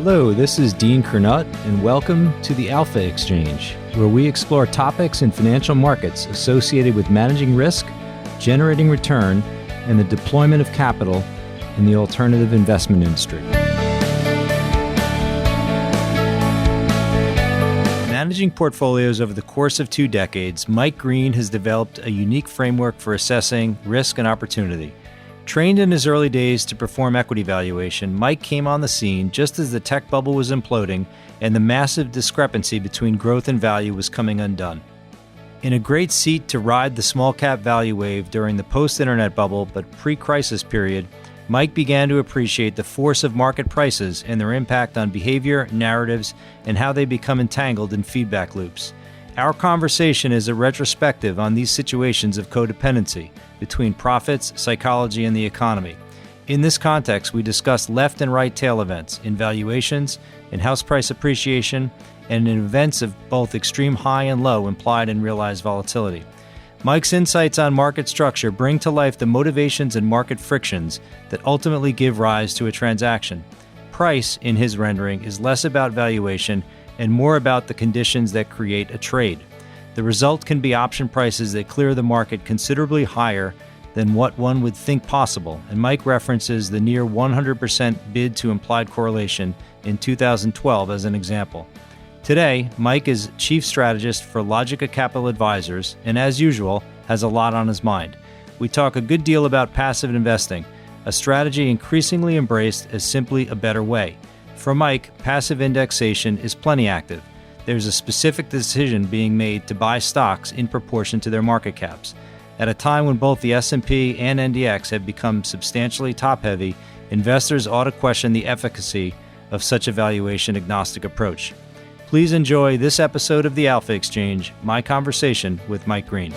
Hello, this is Dean Kernut, and welcome to the Alpha Exchange, where we explore topics in financial markets associated with managing risk, generating return, and the deployment of capital in the alternative investment industry. Managing portfolios over the course of 2 decades, Mike Greene has developed a unique framework for assessing risk and opportunity. Trained in his early days to perform equity valuation, Mike came on the scene just as the tech bubble was imploding and the massive discrepancy between growth and value was coming undone. In a great seat to ride the small cap value wave during the post-internet bubble but pre-crisis period, Mike began to appreciate the force of market prices and their impact on behavior, narratives, and how they become entangled in feedback loops. Our conversation is a retrospective on these situations of codependency between profits, psychology, and the economy. In this context, we discuss left and right tail events in valuations, in house price appreciation, and in events of both extreme high and low implied and realized volatility. Mike's insights on market structure bring to life the motivations and market frictions that ultimately give rise to a transaction. Price, in his rendering, is less about valuation and more about the conditions that create a trade. The result can be option prices that clear the market considerably higher than what one would think possible, and Mike references the near 100% bid to implied correlation in 2012 as an example. Today, Mike is Chief Strategist for Logica Capital Advisors, and as usual, has a lot on his mind. We talk a good deal about passive investing, a strategy increasingly embraced as simply a better way. For Mike, passive indexation is plenty active. There's a specific decision being made to buy stocks in proportion to their market caps. At a time when both the S&P and NDX have become substantially top-heavy, investors ought to question the efficacy of such a valuation-agnostic approach. Please enjoy this episode of the Alpha Exchange, my conversation with Mike Greene.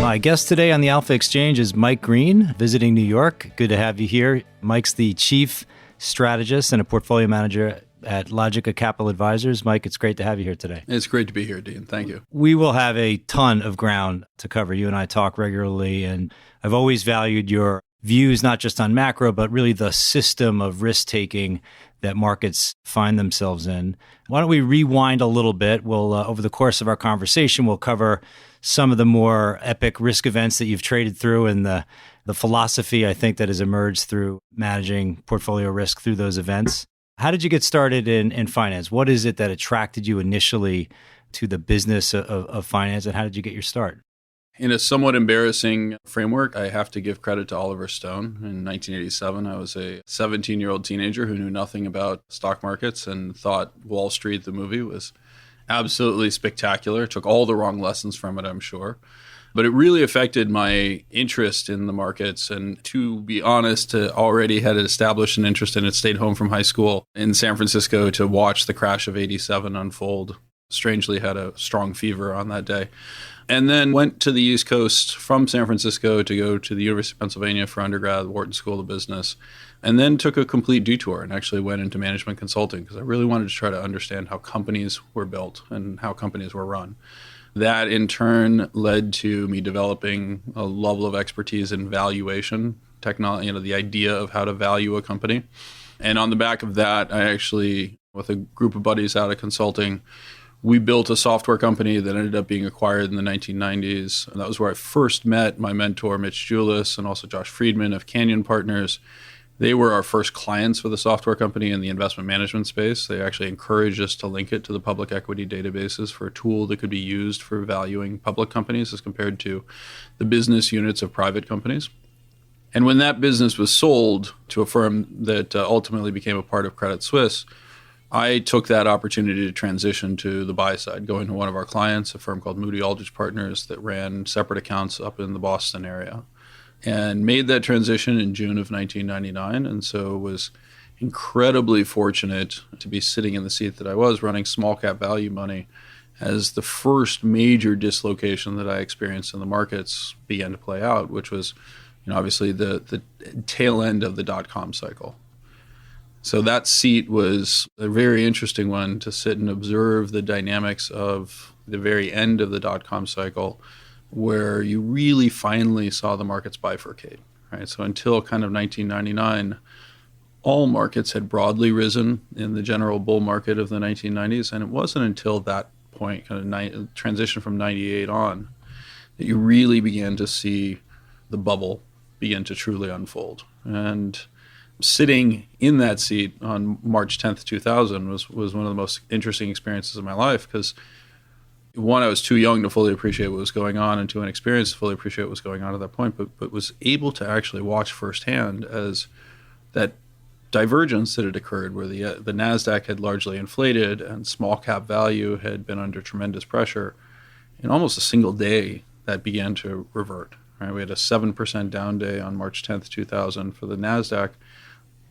My guest today on the Alpha Exchange is Mike Greene, visiting New York. Good to have you here. Mike's the Chief Strategist and a Portfolio Manager at Logica Capital Advisors. Mike, it's great to have you here today. It's great to be here, Dean. Thank you. We will have a ton of ground to cover. You and I talk regularly, and I've always valued your views, not just on macro, but really the system of risk-taking that markets find themselves in. Why don't we rewind a little bit? We'll, over the course of our conversation, we'll cover some of the more epic risk events that you've traded through and the philosophy, I think, that has emerged through managing portfolio risk through those events. How did you get started in finance? What is it that attracted you initially to the business of finance, and how did you get your start? In a somewhat embarrassing framework, I have to give credit to Oliver Stone. In 1987, I was a 17-year-old teenager who knew nothing about stock markets and thought Wall Street, the movie, was absolutely spectacular. Took all the wrong lessons from it, I'm sure. But it really affected my interest in the markets. And to be honest, already had established an interest in it, stayed home from high school in San Francisco to watch the crash of 87 unfold. Strangely had a strong fever on that day. And then went to the East Coast from San Francisco to go to the University of Pennsylvania for undergrad, Wharton School of Business, and then took a complete detour and actually went into management consulting because I really wanted to try to understand how companies were built and how companies were run. That in turn led to me developing a level of expertise in valuation, technology, the idea of how to value a company. And on the back of that, I actually, with a group of buddies out of consulting, we built a software company that ended up being acquired in the 1990s. And that was where I first met my mentor, Mitch Julis, and also Josh Friedman of Canyon Partners. They were our first clients for the software company in the investment management space. They actually encouraged us to link it to the public equity databases for a tool that could be used for valuing public companies as compared to the business units of private companies. And when that business was sold to a firm that ultimately became a part of Credit Suisse, I took that opportunity to transition to the buy side, going to one of our clients, a firm called Moody Aldrich Partners that ran separate accounts up in the Boston area, and made that transition in June of 1999. And so was incredibly fortunate to be sitting in the seat that I was, running small cap value money, as the first major dislocation that I experienced in the markets began to play out, which was obviously the tail end of the dot-com cycle. So that seat was a very interesting one to sit and observe the dynamics of the very end of the dot-com cycle, where you really finally saw the markets bifurcate, right? So until kind of 1999, all markets had broadly risen in the general bull market of the 1990s. And it wasn't until that point, kind of transition from 98 on, that you really began to see the bubble begin to truly unfold. And sitting in that seat on March 10th, 2000 was one of the most interesting experiences of my life because, one, I was too young to fully appreciate what was going on and too inexperienced to fully appreciate what was going on at that point, but was able to actually watch firsthand as that divergence that had occurred where the NASDAQ had largely inflated and small cap value had been under tremendous pressure. In almost a single day, that began to revert. Right? We had a 7% down day on March 10th, 2000 for the NASDAQ.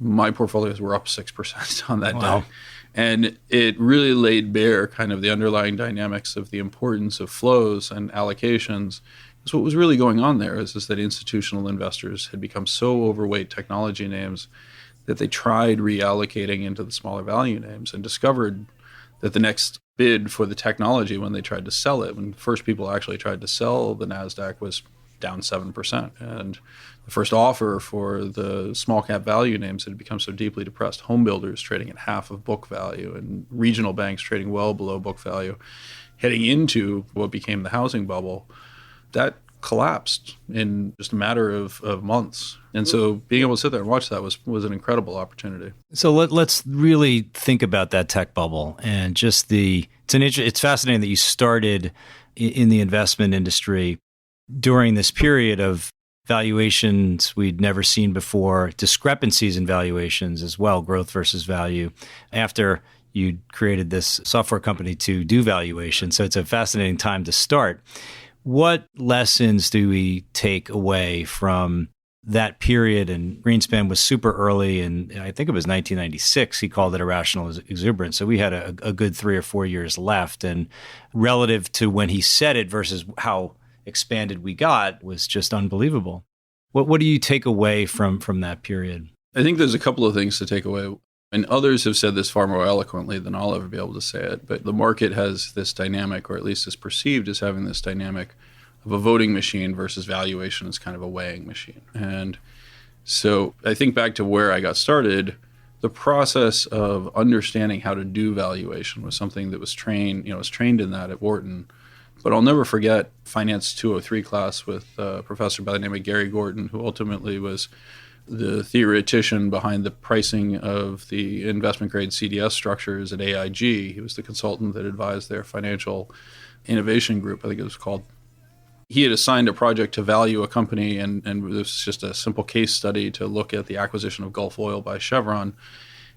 My portfolios were up 6% on that day. And it really laid bare kind of the underlying dynamics of the importance of flows and allocations. Because what was really going on there is that institutional investors had become so overweight technology names that they tried reallocating into the smaller value names and discovered that the next bid for the technology when they tried to sell it, when the first people actually tried to sell the NASDAQ, was down 7%. And the first offer for the small cap value names had become so deeply depressed, home builders trading at half of book value and regional banks trading well below book value, heading into what became the housing bubble, that collapsed in just a matter of months. And so being able to sit there and watch that was an incredible opportunity. So let's really think about that tech bubble and just it's fascinating that you started in the investment industry during this period of valuations we'd never seen before, discrepancies in valuations as well, growth versus value, after you created this software company to do valuation. So it's a fascinating time to start. What lessons do we take away from that period? And Greenspan was super early, and I think it was 1996, he called it irrational exuberance. So we had a good 3 or 4 years left. And relative to when he said it versus how expanded we got was just unbelievable. What do you take away from that period? I think there's a couple of things to take away. And others have said this far more eloquently than I'll ever be able to say it. But the market has this dynamic, or at least is perceived as having this dynamic of a voting machine versus valuation as kind of a weighing machine. And so I think back to where I got started, the process of understanding how to do valuation was something that was trained in that at Wharton. But I'll never forget Finance 203 class with a professor by the name of Gary Gorton, who ultimately was the theoretician behind the pricing of the investment-grade CDS structures at AIG. He was the consultant that advised their financial innovation group, I think it was called. He had assigned a project to value a company, and this was just a simple case study to look at the acquisition of Gulf Oil by Chevron.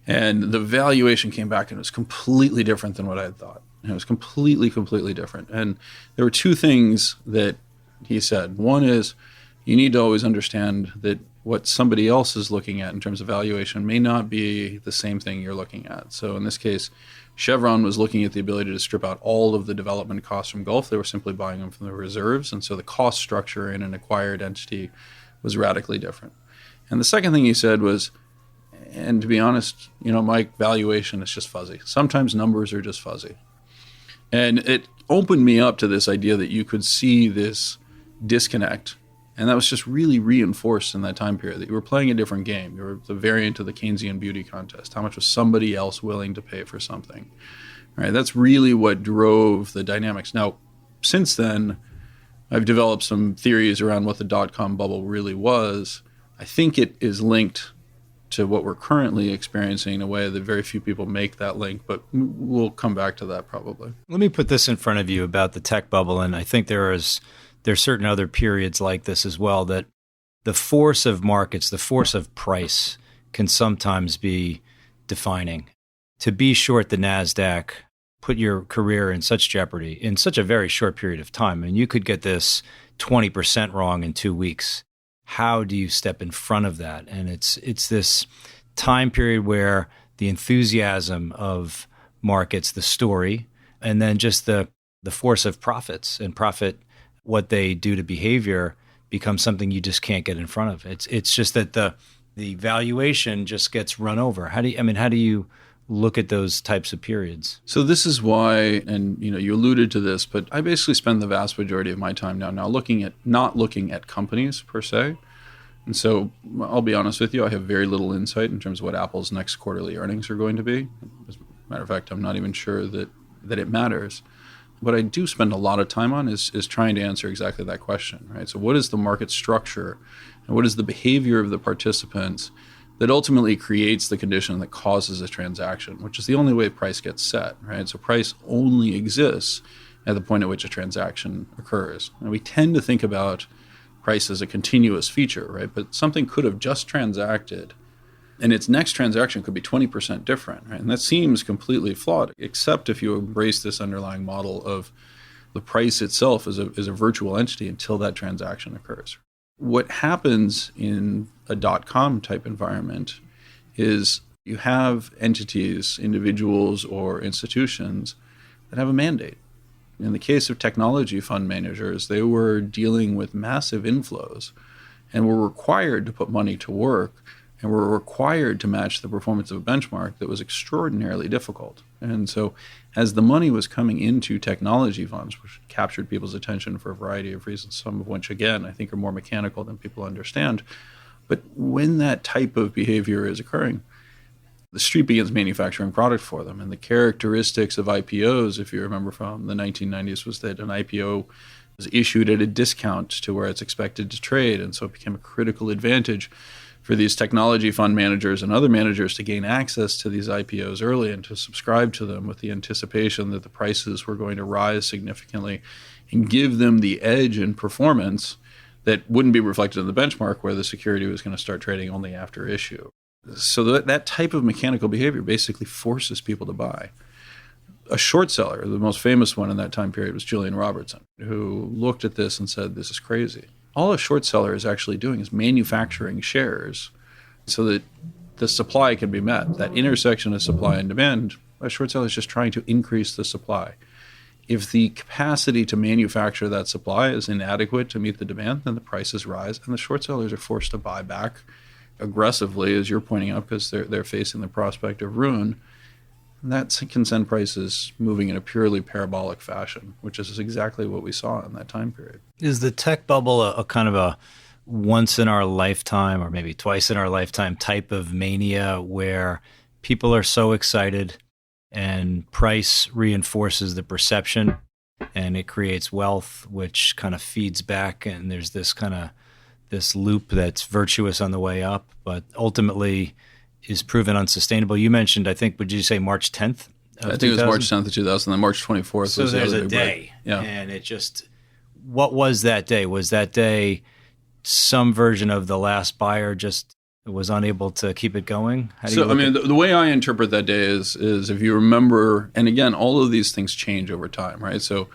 And the valuation came back, and it was completely different than what I had thought. It was completely different. And there were two things that he said. One is you need to always understand that what somebody else is looking at in terms of valuation may not be the same thing you're looking at. So in this case, Chevron was looking at the ability to strip out all of the development costs from Gulf. They were simply buying them from the reserves. And so the cost structure in an acquired entity was radically different. And the second thing he said was, and to be honest, Mike, valuation is just fuzzy. Sometimes numbers are just fuzzy. And it opened me up to this idea that you could see this disconnect. And that was just really reinforced in that time period, that you were playing a different game. You were the variant of the Keynesian beauty contest. How much was somebody else willing to pay for something? All right, that's really what drove the dynamics. Now, since then, I've developed some theories around what the dot-com bubble really was. I think it is linked to what we're currently experiencing in a way that very few people make that link, but we'll come back to that probably. Let me put this in front of you about the tech bubble, and I think there's certain other periods like this as well, that the force of markets, the force of price can sometimes be defining. To be short the NASDAQ put your career in such jeopardy in such a very short period of time. And you could get this 20% wrong in 2 weeks. How do you step in front of that? And it's this time period where the enthusiasm of markets, the story, and then just the force of profits and what they do to behavior becomes something you just can't get in front of. It's just that the valuation just gets run over. How do you look at those types of periods? So this is why, and you alluded to this, but I basically spend the vast majority of my time now not looking at companies per se, And so I'll be honest with you, I have very little insight in terms of what Apple's next quarterly earnings are going to be. As a matter of fact, I'm not even sure that it matters. What I do spend a lot of time on is trying to answer exactly that question, right? So what is the market structure and what is the behavior of the participants that ultimately creates the condition that causes a transaction, which is the only way price gets set, right? So price only exists at the point at which a transaction occurs. And we tend to think about price as a continuous feature, right? But something could have just transacted and its next transaction could be 20% different, right? And that seems completely flawed, except if you embrace this underlying model of the price itself is a virtual entity until that transaction occurs. What happens in a .com type environment is you have entities, individuals, or institutions that have a mandate. In the case of technology fund managers, they were dealing with massive inflows and were required to put money to work and were required to match the performance of a benchmark that was extraordinarily difficult. And so as the money was coming into technology funds, which captured people's attention for a variety of reasons, some of which, again, I think are more mechanical than people understand, but when that type of behavior is occurring, the street begins manufacturing product for them. And the characteristics of IPOs, if you remember from the 1990s, was that an IPO was issued at a discount to where it's expected to trade. And so it became a critical advantage for these technology fund managers and other managers to gain access to these IPOs early and to subscribe to them with the anticipation that the prices were going to rise significantly and give them the edge in performance that wouldn't be reflected in the benchmark where the security was going to start trading only after issue. So that type of mechanical behavior basically forces people to buy. A short seller, the most famous one in that time period, was Julian Robertson, who looked at this and said, this is crazy. All a short seller is actually doing is manufacturing shares so that the supply can be met. That intersection of supply and demand, a short seller is just trying to increase the supply. If the capacity to manufacture that supply is inadequate to meet the demand, then the prices rise and the short sellers are forced to buy back aggressively, as you're pointing out, because they're facing the prospect of ruin. And that can send prices moving in a purely parabolic fashion, which is exactly what we saw in that time period. Is the tech bubble a kind of a once in our lifetime or maybe twice in our lifetime type of mania where people are so excited and price reinforces the perception and it creates wealth, which kind of feeds back, and there's this loop that's virtuous on the way up, but ultimately is proven unsustainable? You mentioned, I think, would you say March 10th? I think it was March 10th of 2000, then March 24th. So was there's the a other day. break. Yeah. And it just, what was that day? Was that day some version of the last buyer just was unable to keep it going? The way I interpret that day is if you remember, and again, all of these things change over time, right? So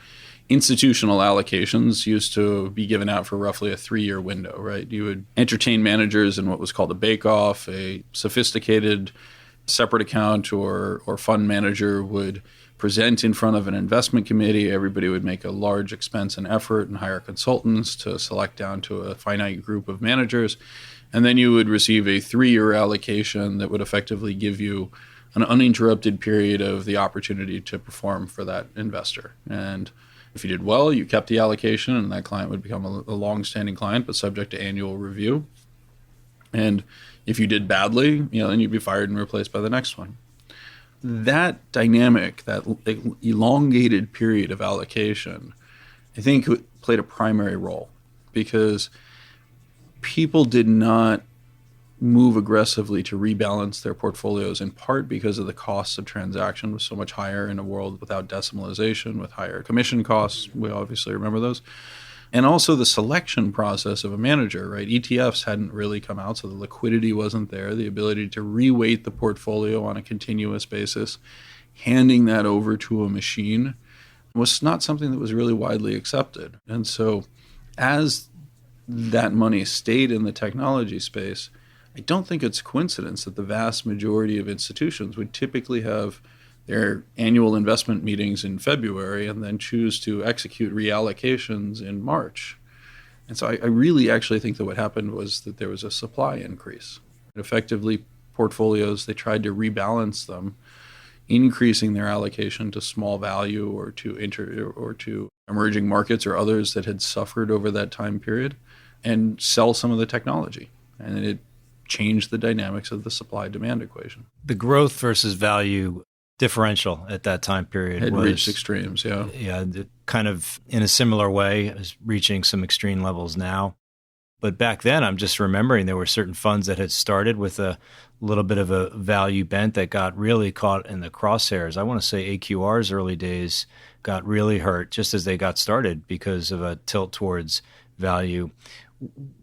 institutional allocations used to be given out for roughly a 3-year window, right? You would entertain managers in what was called a bake-off. A sophisticated separate account or fund manager would present in front of an investment committee. Everybody would make a large expense and effort and hire consultants to select down to a finite group of managers. And then you would receive a 3-year allocation that would effectively give you an uninterrupted period of the opportunity to perform for that investor. And if you did well, you kept the allocation, and that client would become a long-standing client, but subject to annual review. And if you did badly, then you'd be fired and replaced by the next one. That dynamic, that elongated period of allocation, I think played a primary role because people did not move aggressively to rebalance their portfolios, in part because of the costs of transaction was so much higher in a world without decimalization, with higher commission costs. We obviously remember those. And also the selection process of a manager, right? ETFs hadn't really come out, so the liquidity wasn't there. The ability to reweight the portfolio on a continuous basis, handing that over to a machine, was not something that was really widely accepted. And so as that money stayed in the technology space, I don't think it's a coincidence that the vast majority of institutions would typically have their annual investment meetings in February and then choose to execute reallocations in March. And so I really actually think that what happened was that there was a supply increase. Effectively, portfolios, they tried to rebalance them, increasing their allocation to small value or to emerging markets or others that had suffered over that time period, and sell some of the technology. And it changed the dynamics of the supply-demand equation. The growth versus value differential at that time period It was reached extremes, yeah. Yeah, kind of in a similar way as reaching some extreme levels now. But back then, I'm just remembering there were certain funds that had started with a little bit of a value bent that got really caught in the crosshairs. I want to say AQR's early days got really hurt just as they got started because of a tilt towards value.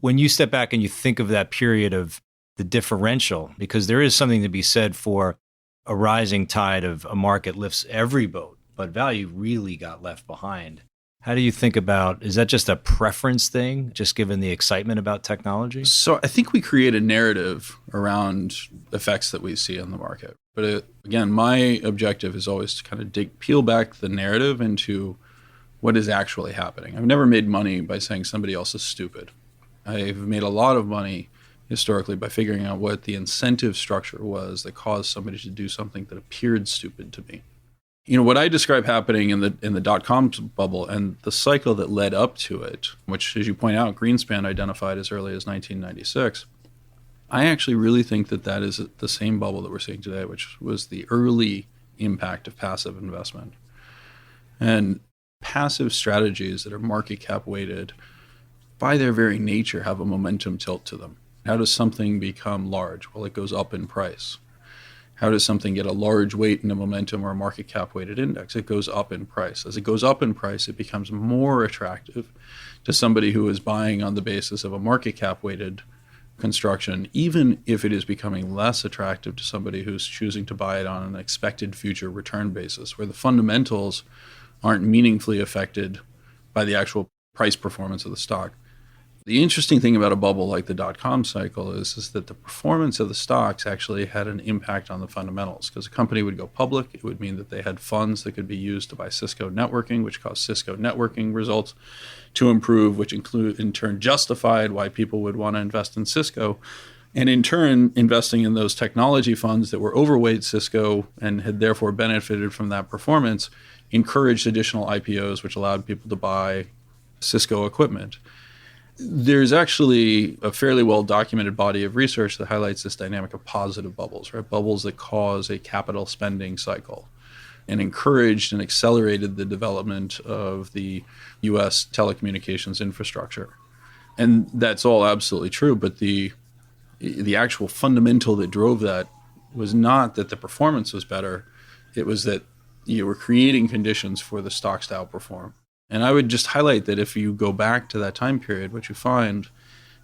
When you step back and you think of that period of the differential, because there is something to be said for a rising tide of a market lifts every boat, but value really got left behind. How do you think about, is that just a preference thing, just given the excitement about technology? So I think we create a narrative around effects that we see in the market. But again, my objective is always to kind of peel back the narrative into what is actually happening. I've never made money by saying somebody else is stupid. I've made a lot of money historically by figuring out what the incentive structure was that caused somebody to do something that appeared stupid to me. You know, what I describe happening in the dot-com bubble and the cycle that led up to it, which, as you point out, Greenspan identified as early as 1996, I actually really think that is the same bubble that we're seeing today, which was the early impact of passive investment. And passive strategies that are market cap weighted, by their very nature, have a momentum tilt to them. How does something become large? Well, it goes up in price. How does something get a large weight in a momentum or a market cap weighted index? It goes up in price. As it goes up in price, it becomes more attractive to somebody who is buying on the basis of a market cap weighted construction, even if it is becoming less attractive to somebody who's choosing to buy it on an expected future return basis, where the fundamentals aren't meaningfully affected by the actual price performance of the stock. The interesting thing about a bubble like the dot-com cycle is that the performance of the stocks actually had an impact on the fundamentals. Because a company would go public, it would mean that they had funds that could be used to buy Cisco networking, which caused Cisco networking results to improve, which in turn justified why people would want to invest in Cisco. And in turn, investing in those technology funds that were overweight Cisco and had therefore benefited from that performance encouraged additional IPOs, which allowed people to buy Cisco equipment. There's actually a fairly well-documented body of research that highlights this dynamic of positive bubbles, right? Bubbles that cause a capital spending cycle and encouraged and accelerated the development of the U.S. telecommunications infrastructure. And that's all absolutely true, but the actual fundamental that drove that was not that the performance was better. It was that you were creating conditions for the stocks to outperform. And I would just highlight that if you go back to that time period, what you find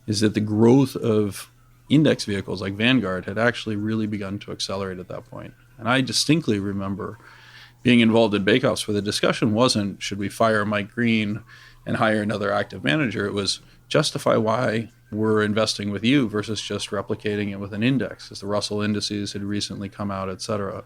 is that the growth of index vehicles like Vanguard had actually really begun to accelerate at that point. And I distinctly remember being involved in bake-offs where the discussion wasn't, should we fire Mike Greene and hire another active manager? It was justify why we're investing with you versus just replicating it with an index, as the Russell indices had recently come out, et cetera.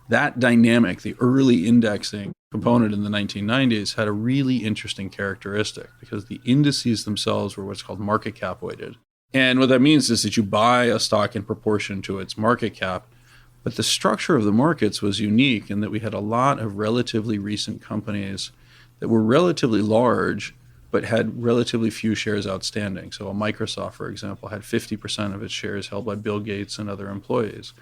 That dynamic, the early indexing component in the 1990s, had a really interesting characteristic because the indices themselves were what's called market cap weighted. And what that means is that you buy a stock in proportion to its market cap, but the structure of the markets was unique in that we had a lot of relatively recent companies that were relatively large but had relatively few shares outstanding. So a Microsoft, for example, had 50% of its shares held by Bill Gates and other employees.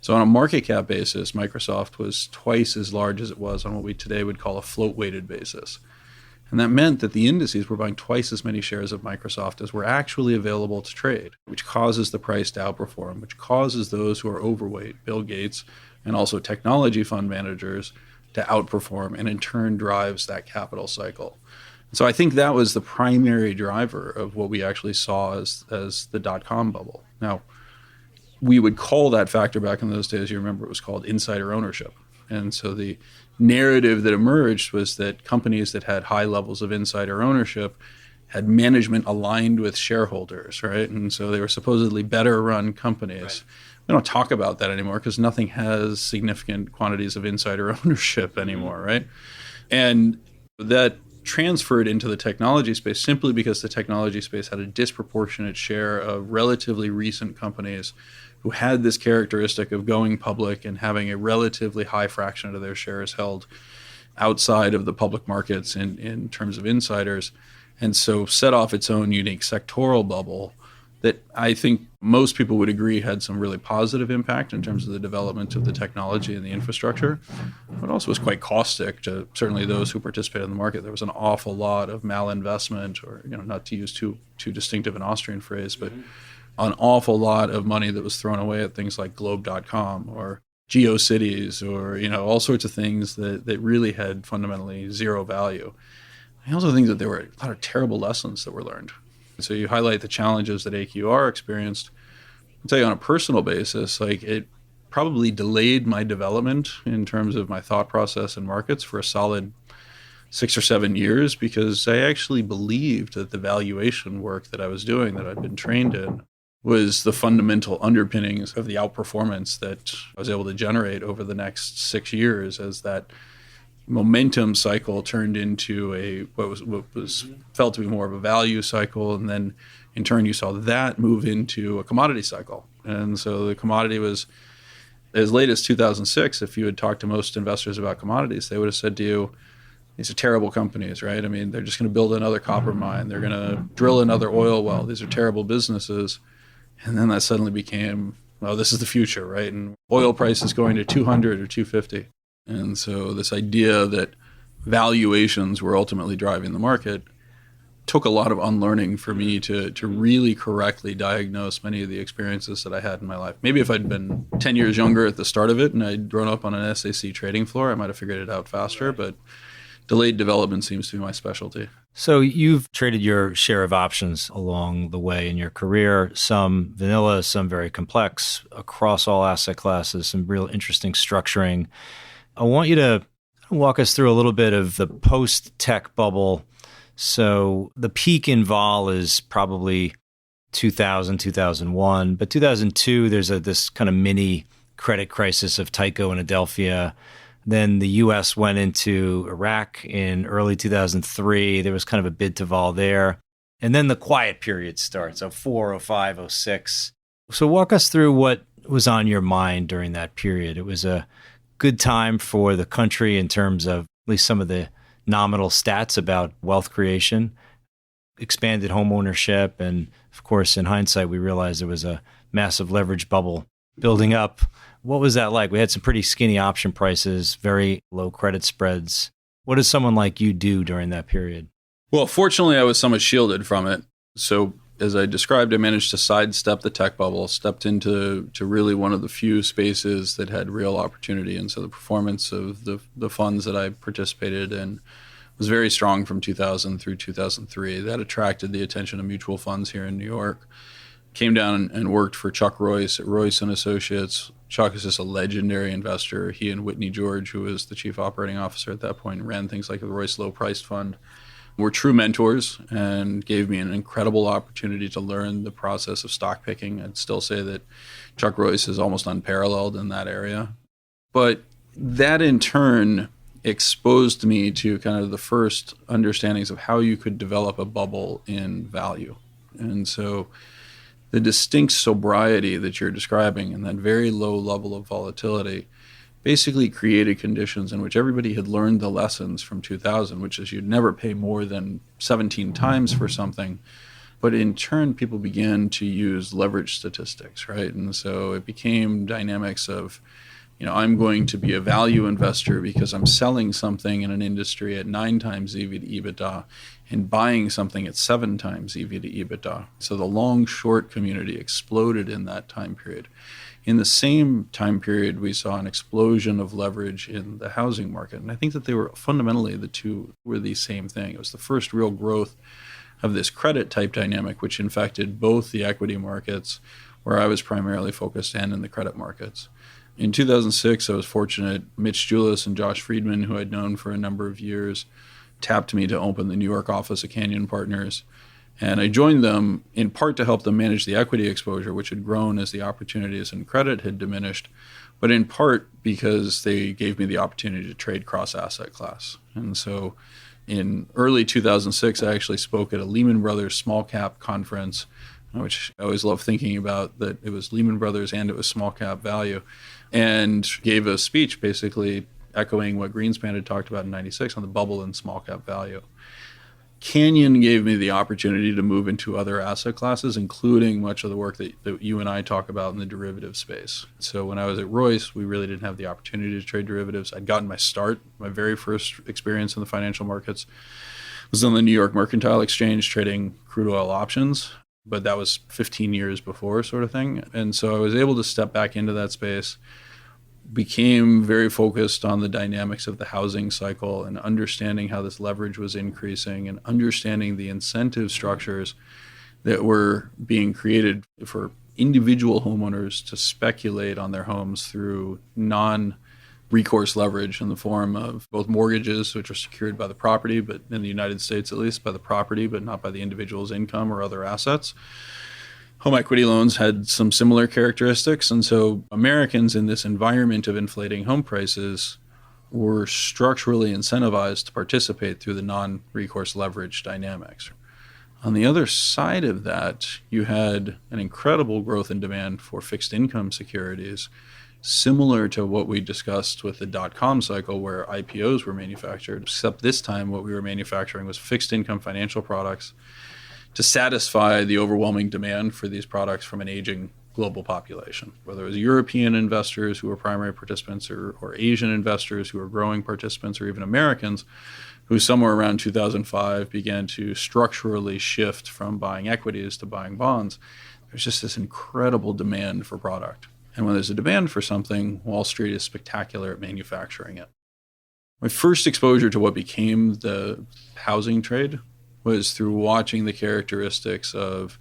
So on a market cap basis, Microsoft was twice as large as it was on what we today would call a float-weighted basis. And that meant that the indices were buying twice as many shares of Microsoft as were actually available to trade, which causes the price to outperform, which causes those who are overweight, Bill Gates, and also technology fund managers, to outperform, and in turn drives that capital cycle. So I think that was the primary driver of what we actually saw as the dot-com bubble. Now, we would call that factor back in those days, you remember, it was called insider ownership. And so the narrative that emerged was that companies that had high levels of insider ownership had management aligned with shareholders, right? And so they were supposedly better run companies. Right. We don't talk about that anymore because nothing has significant quantities of insider ownership anymore, right? And that transferred into the technology space simply because the technology space had a disproportionate share of relatively recent companies who had this characteristic of going public and having a relatively high fraction of their shares held outside of the public markets in terms of insiders, and so set off its own unique sectoral bubble that I think most people would agree had some really positive impact in terms of the development of the technology and the infrastructure, but also was quite caustic to certainly those who participated in the market. There was an awful lot of malinvestment, or not to use too distinctive an Austrian phrase, but an awful lot of money that was thrown away at things like Globe.com or GeoCities or all sorts of things that really had fundamentally zero value. I also think that there were a lot of terrible lessons that were learned. So you highlight the challenges that AQR experienced. I'll tell you on a personal basis, it probably delayed my development in terms of my thought process in markets for a solid 6 or 7 years, because I actually believed that the valuation work that I was doing, that I'd been trained in, was the fundamental underpinnings of the outperformance that I was able to generate over the next 6 years as that momentum cycle turned into what was felt to be more of a value cycle, and then in turn you saw that move into a commodity cycle. And so the commodity was, as late as 2006, if you had talked to most investors about commodities, they would have said to you, these are terrible companies, right? I mean, they're just going to build another copper mine, they're going to drill another oil well, these are terrible businesses. And then that suddenly became, oh, this is the future, right? And oil price is going to 200 or 250. And so this idea that valuations were ultimately driving the market took a lot of unlearning for me to really correctly diagnose many of the experiences that I had in my life. Maybe if I'd been 10 years younger at the start of it and I'd grown up on an SAC trading floor, I might have figured it out faster, but delayed development seems to be my specialty. So you've traded your share of options along the way in your career, some vanilla, some very complex, across all asset classes, some real interesting structuring. I want you to walk us through a little bit of the post-tech bubble. So the peak in vol is probably 2000, 2001, but 2002, there's this kind of mini credit crisis of Tyco and Adelphia. Then the U.S. went into Iraq in early 2003. There was kind of a bid to vol there. And then the quiet period starts, 04, 05, 06. So walk us through what was on your mind during that period. It was a good time for the country in terms of at least some of the nominal stats about wealth creation, expanded home ownership. And of course, in hindsight, we realized there was a massive leverage bubble building up. What was that like? We had some pretty skinny option prices, very low credit spreads. What does someone like you do during that period? Well, fortunately, I was somewhat shielded from it. So as I described, I managed to sidestep the tech bubble, stepped into really one of the few spaces that had real opportunity. And so the performance of the funds that I participated in was very strong from 2000 through 2003. That attracted the attention of mutual funds here in New York. Came down and worked for Chuck Royce at Royce & Associates. Chuck is just a legendary investor. He and Whitney George, who was the chief operating officer at that point, ran things like the Royce Low Priced Fund, were true mentors and gave me an incredible opportunity to learn the process of stock picking. I'd still say that Chuck Royce is almost unparalleled in that area. But that in turn exposed me to kind of the first understandings of how you could develop a bubble in value. And so the distinct sobriety that you're describing and that very low level of volatility basically created conditions in which everybody had learned the lessons from 2000, which is you'd never pay more than 17 times for something. But in turn, people began to use leverage statistics, right? And so it became dynamics of, I'm going to be a value investor because I'm selling something in an industry at 9 times EV to EBITDA and buying something at 7 times EV to EBITDA. So the long-short community exploded in that time period. In the same time period, we saw an explosion of leverage in the housing market. And I think that they were fundamentally, the two were the same thing. It was the first real growth of this credit type dynamic, which infected both the equity markets, where I was primarily focused, and in the credit markets. In 2006, I was fortunate. Mitch Julis and Josh Friedman, who I'd known for a number of years, tapped me to open the New York office of Canyon Partners. And I joined them in part to help them manage the equity exposure, which had grown as the opportunities in credit had diminished, but in part because they gave me the opportunity to trade cross-asset class. And so in early 2006, I actually spoke at a Lehman Brothers small cap conference, which I always love thinking about, that it was Lehman Brothers and it was small cap value, and gave a speech basically echoing what Greenspan had talked about in 96 on the bubble in small cap value. Canyon gave me the opportunity to move into other asset classes, including much of the work that you and I talk about in the derivative space. So when I was at Royce, we really didn't have the opportunity to trade derivatives. I'd gotten my very first experience in the financial markets was on the New York Mercantile Exchange trading crude oil options, but that was 15 years before sort of thing. And so I was able to step back into that space, became very focused on the dynamics of the housing cycle and understanding how this leverage was increasing and understanding the incentive structures that were being created for individual homeowners to speculate on their homes through non-recourse leverage in the form of both mortgages, which are secured by the property, but in the United States at least by the property, but not by the individual's income or other assets. Home equity loans had some similar characteristics. And so Americans in this environment of inflating home prices were structurally incentivized to participate through the non-recourse leverage dynamics. On the other side of that, you had an incredible growth in demand for fixed income securities, similar to what we discussed with the dot-com cycle where IPOs were manufactured, except this time what we were manufacturing was fixed income financial products to satisfy the overwhelming demand for these products from an aging global population, whether it was European investors who were primary participants or Asian investors who were growing participants, or even Americans who somewhere around 2005 began to structurally shift from buying equities to buying bonds. There's just this incredible demand for product. And when there's a demand for something, Wall Street is spectacular at manufacturing it. My first exposure to what became the housing trade was through watching the characteristics of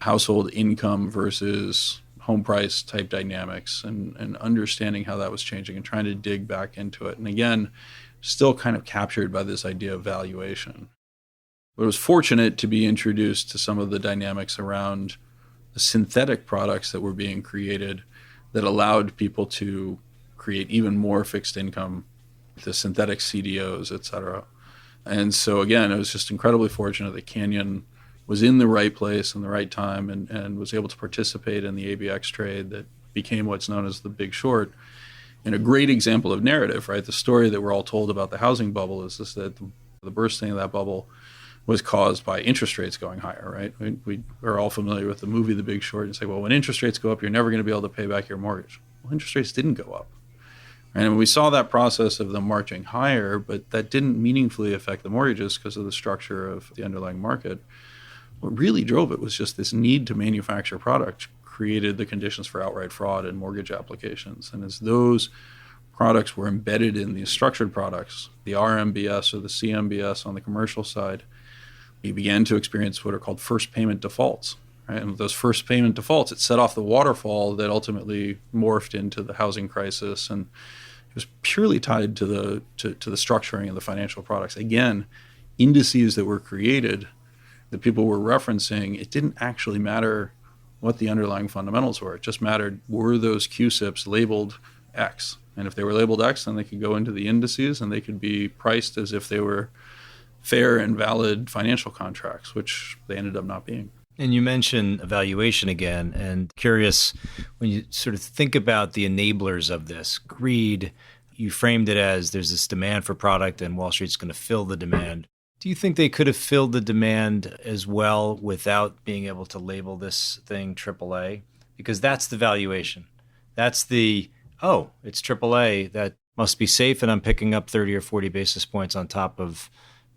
household income versus home price type dynamics and understanding how that was changing and trying to dig back into it. And again, still kind of captured by this idea of valuation. But I was fortunate to be introduced to some of the dynamics around the synthetic products that were being created that allowed people to create even more fixed income, the synthetic CDOs, et cetera. And so again, I was just incredibly fortunate that Canyon was in the right place in the right time and was able to participate in the ABX trade that became what's known as the Big Short. And a great example of narrative, right? The story that we're all told about the housing bubble is this, that the bursting of that bubble was caused by interest rates going higher, right? We are all familiar with the movie The Big Short and say, well, when interest rates go up, you're never going to be able to pay back your mortgage. Well, interest rates didn't go up. And we saw that process of them marching higher, but that didn't meaningfully affect the mortgages because of the structure of the underlying market. What really drove it was just this need to manufacture product created the conditions for outright fraud in mortgage applications. And as those products were embedded in these structured products, the RMBS or the CMBS on the commercial side, we began to experience what are called first payment defaults. Right? And with those first payment defaults, it set off the waterfall that ultimately morphed into the housing crisis, and it was purely tied to the structuring of the financial products. Again, indices that were created that people were referencing, it didn't actually matter what the underlying fundamentals were. It just mattered, were those CUSIPs labeled X? And if they were labeled X, then they could go into the indices and they could be priced as if they were fair and valid financial contracts, which they ended up not being. And you mentioned valuation again, and curious, when you sort of think about the enablers of this, greed, you framed it as there's this demand for product and Wall Street's going to fill the demand. Do you think they could have filled the demand as well without being able to label this thing AAA? Because that's the valuation. That's the, oh, it's AAA, that must be safe, and I'm picking up 30 or 40 basis points on top of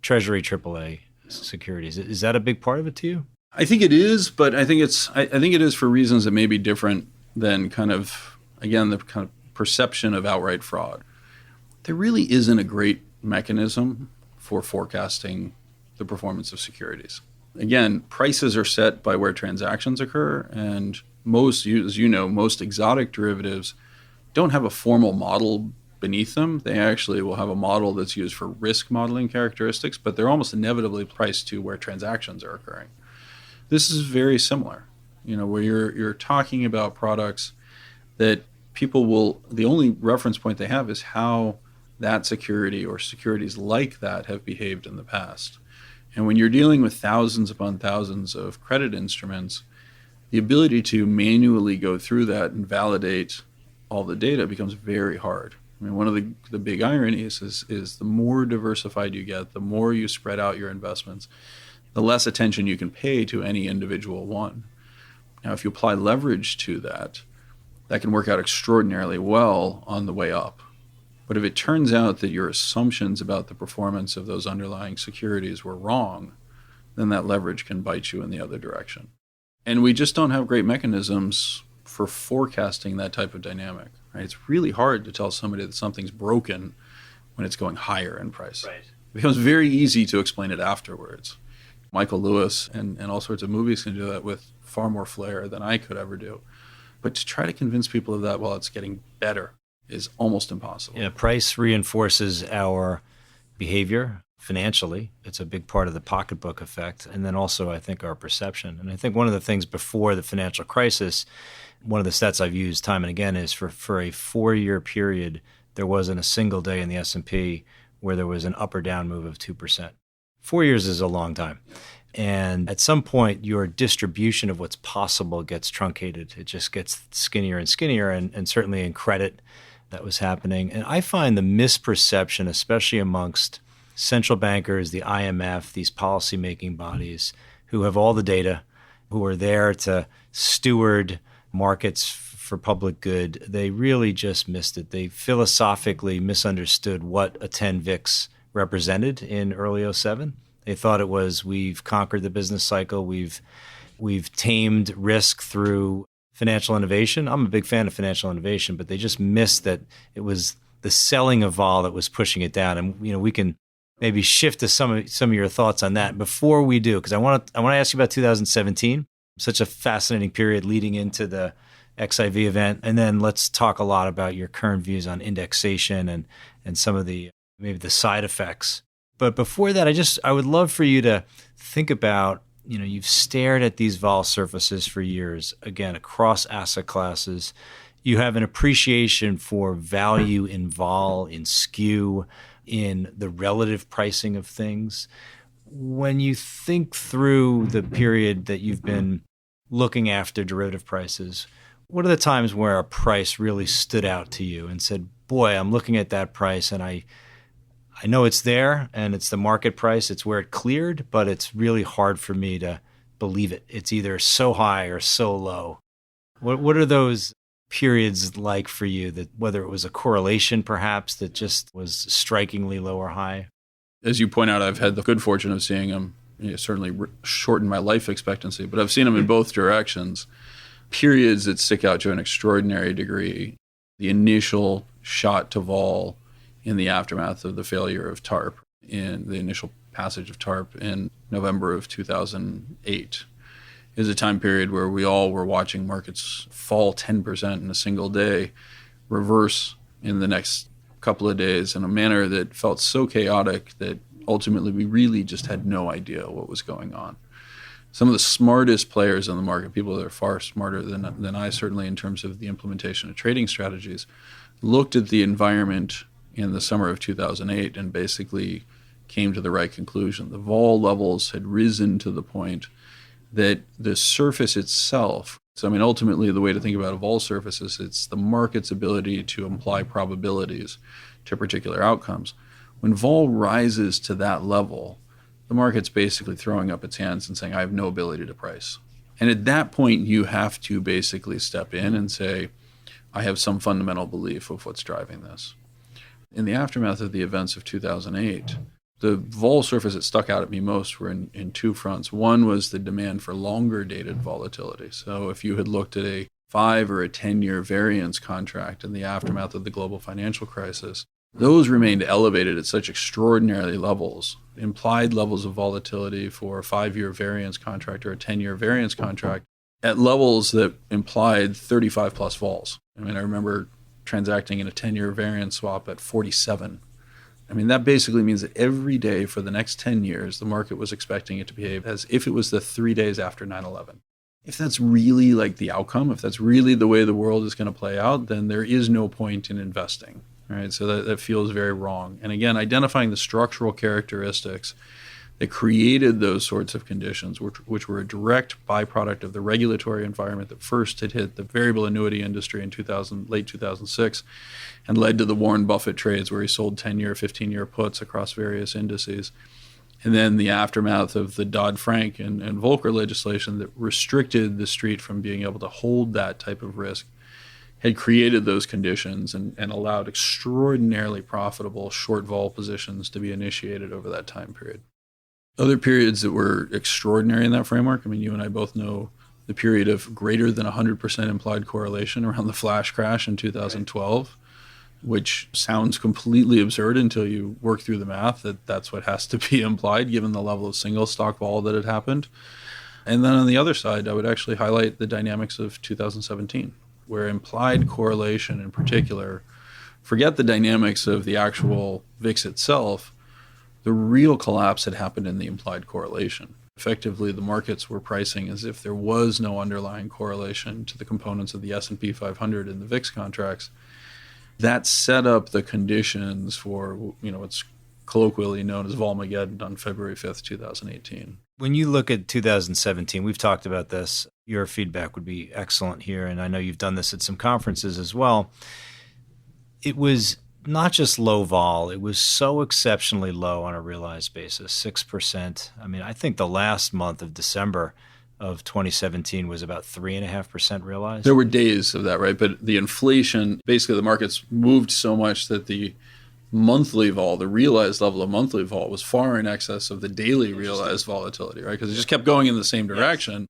Treasury AAA securities. Is that a big part of it to you? I think it is, but I think it is for reasons that may be different than kind of, again, the kind of perception of outright fraud. There really isn't a great mechanism for forecasting the performance of securities. Again, prices are set by where transactions occur, and most, as you know, most exotic derivatives don't have a formal model beneath them. They actually will have a model that's used for risk modeling characteristics, but they're almost inevitably priced to where transactions are occurring. This is very similar, where you're talking about products that people will, the only reference point they have is how that security or securities like that have behaved in the past. And when you're dealing with thousands upon thousands of credit instruments, the ability to manually go through that and validate all the data becomes very hard. I mean, one of the big ironies is the more diversified you get, the more you spread out your investments, the less attention you can pay to any individual one. Now, if you apply leverage to that, that can work out extraordinarily well on the way up. But if it turns out that your assumptions about the performance of those underlying securities were wrong, then that leverage can bite you in the other direction. And we just don't have great mechanisms for forecasting that type of dynamic. Right? It's really hard to tell somebody that something's broken when it's going higher in price. Right. It becomes very easy to explain it afterwards. Michael Lewis and all sorts of movies can do that with far more flair than I could ever do. But to try to convince people of that while it's getting better is almost impossible. Yeah, price reinforces our behavior financially. It's a big part of the pocketbook effect. And then also, I think, our perception. And I think one of the things before the financial crisis, one of the stats I've used time and again is for a 4-year period, there wasn't a single day in the S&P where there was an up or down move of 2%. 4 years is a long time. And at some point, your distribution of what's possible gets truncated. It just gets skinnier and skinnier, and certainly in credit, that was happening. And I find the misperception, especially amongst central bankers, the IMF, these policymaking bodies who have all the data, who are there to steward markets for public good, they really just missed it. They philosophically misunderstood what a 10 VIX represented in early 07. They thought it was, we've conquered the business cycle, we've tamed risk through financial innovation. I'm a big fan of financial innovation, but they just missed that it was the selling of vol that was pushing it down. And we can maybe shift to some of your thoughts on that. Before we do, because I want to ask you about 2017, such a fascinating period leading into the XIV event, and then let's talk a lot about your current views on indexation and some of the maybe the side effects. But before that, I would love for you to think about, you've stared at these vol surfaces for years, again, across asset classes. You have an appreciation for value in vol, in skew, in the relative pricing of things. When you think through the period that you've been looking after derivative prices, what are the times where a price really stood out to you and said, boy, I'm looking at that price and I know it's there and it's the market price, it's where it cleared, but it's really hard for me to believe it. It's either so high or so low. What are those periods like for you, that whether it was a correlation perhaps that just was strikingly low or high? As you point out, I've had the good fortune of seeing them certainly shorten my life expectancy, but I've seen them in both directions. Periods that stick out to an extraordinary degree. The initial shot to vol in the aftermath of the failure of TARP, in the initial passage of TARP in November of 2008, is a time period where we all were watching markets fall 10% in a single day, reverse in the next couple of days in a manner that felt so chaotic that ultimately we really just had no idea what was going on. Some of the smartest players in the market, people that are far smarter than I, certainly in terms of the implementation of trading strategies, looked at the environment in the summer of 2008 and basically came to the right conclusion. The vol levels had risen to the point that the surface itself, so ultimately the way to think about a vol surface is it's the market's ability to imply probabilities to particular outcomes. When vol rises to that level, the market's basically throwing up its hands and saying, I have no ability to price. And at that point, you have to basically step in and say, I have some fundamental belief of what's driving this. In the aftermath of the events of 2008, the vol surface that stuck out at me most were in two fronts. One was the demand for longer dated volatility. So if you had looked at a 5 or a 10-year variance contract in the aftermath of the global financial crisis, those remained elevated at such extraordinary levels, implied levels of volatility for a 5-year variance contract or a 10-year variance contract at levels that implied 35 plus vols. I remember transacting in a 10-year variance swap at 47. That basically means that every day for the next 10 years, the market was expecting it to behave as if it was the 3 days after 9/11. If that's really the outcome, if that's really the way the world is going to play out, then there is no point in investing. Right? So that feels very wrong. And again, identifying the structural characteristics that created those sorts of conditions, which were a direct byproduct of the regulatory environment that first had hit the variable annuity industry in late 2006 and led to the Warren Buffett trades where he sold 10-year, 15-year puts across various indices. And then the aftermath of the Dodd-Frank and Volcker legislation that restricted the street from being able to hold that type of risk had created those conditions and allowed extraordinarily profitable short vol positions to be initiated over that time period. Other periods that were extraordinary in that framework, I mean, you and I both know the period of greater than 100% implied correlation around the flash crash in 2012, which sounds completely absurd until you work through the math that that's what has to be implied given the level of single stock vol that had happened. And then on the other side, I would actually highlight the dynamics of 2017, where implied correlation in particular, forget the dynamics of the actual VIX itself, the real collapse had happened in the implied correlation. Effectively, the markets were pricing as if there was no underlying correlation to the components of the S&P 500 and the VIX contracts. That set up the conditions for what's colloquially known as Volmageddon on February 5th, 2018. When you look at 2017, we've talked about this. Your feedback would be excellent here, and I know you've done this at some conferences as well. It was not just low vol, it was so exceptionally low on a realized basis, 6%. I mean, I think the last month of December of 2017 was about 3.5% realized. There were days of that, right? But the inflation, basically the markets moved so much that the monthly vol, the realized level of monthly vol was far in excess of the daily realized volatility, right? Because it just kept going in the same direction,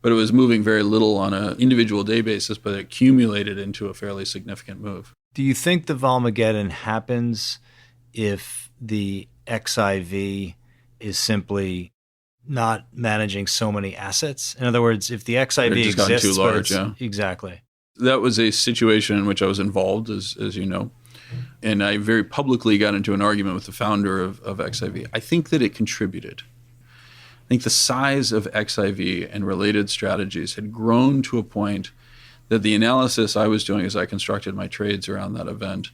but it was moving very little on an individual day basis, but it accumulated into a fairly significant move. Do you think the Volmageddon happens if the XIV is simply not managing so many assets? In other words, if the XIV exists, too large, yeah. Exactly. That was a situation in which I was involved, as you know. And I very publicly got into an argument with the founder of XIV. I think that it contributed. I think the size of XIV and related strategies had grown to a point that the analysis I was doing as I constructed my trades around that event,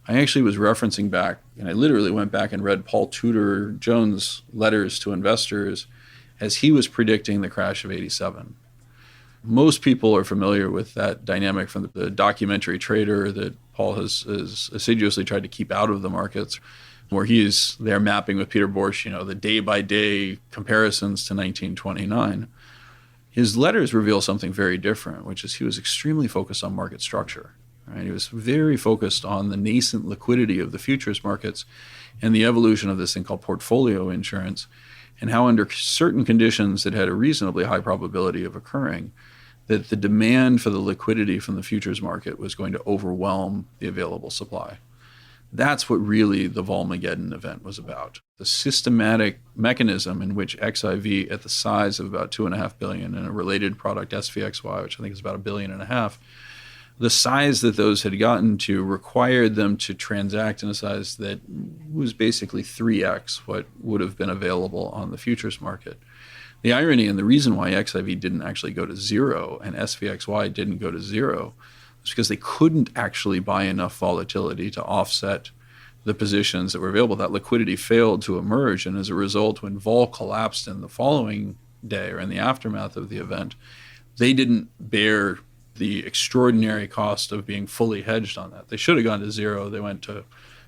I actually was referencing back, and I literally went back and read Paul Tudor Jones' letters to investors as he was predicting the crash of 87. Most people are familiar with that dynamic from the documentary Trader that Paul has assiduously tried to keep out of the markets, where he's there mapping with Peter Borsch, the day-by-day comparisons to 1929. His letters reveal something very different, which is he was extremely focused on market structure. Right? He was very focused on the nascent liquidity of the futures markets and the evolution of this thing called portfolio insurance, and how under certain conditions that had a reasonably high probability of occurring, that the demand for the liquidity from the futures market was going to overwhelm the available supply. That's what really the Volmageddon event was about. The systematic mechanism in which XIV at the size of about $2.5 billion and a related product SVXY, which I think is about $1.5 billion, the size that those had gotten to required them to transact in a size that was basically 3x what would have been available on the futures market. The irony and the reason why XIV didn't actually go to zero and SVXY didn't go to zero was because they couldn't actually buy enough volatility to offset the positions that were available. That liquidity failed to emerge, and as a result, when vol collapsed in the following day or in the aftermath of the event, they didn't bear the extraordinary cost of being fully hedged on that. They should have gone to zero. They went to,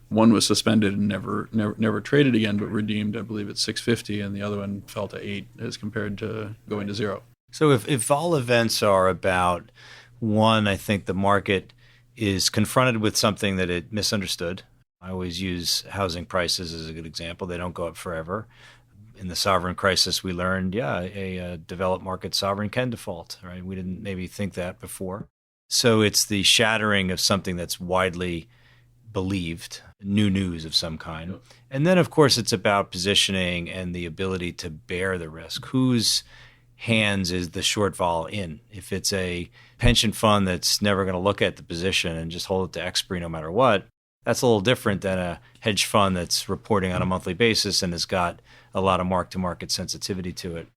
one was suspended and never traded again, but redeemed, I believe, at 650, and the other one fell to 8 as compared to going to zero. So if vol events are about, one, I think the market is confronted with something that it misunderstood. I always use housing prices as a good example. They don't go up forever. In the sovereign crisis, we learned, a developed market sovereign can default, right? We didn't maybe think that before. So it's the shattering of something that's widely believed, new news of some kind. Yep. And then, of course, it's about positioning and the ability to bear the risk. Whose hands is the short vol in? If it's a pension fund that's never going to look at the position and just hold it to expiry no matter what, that's a little different than a hedge fund that's reporting on a monthly basis and has got a lot of mark-to-market sensitivity to it.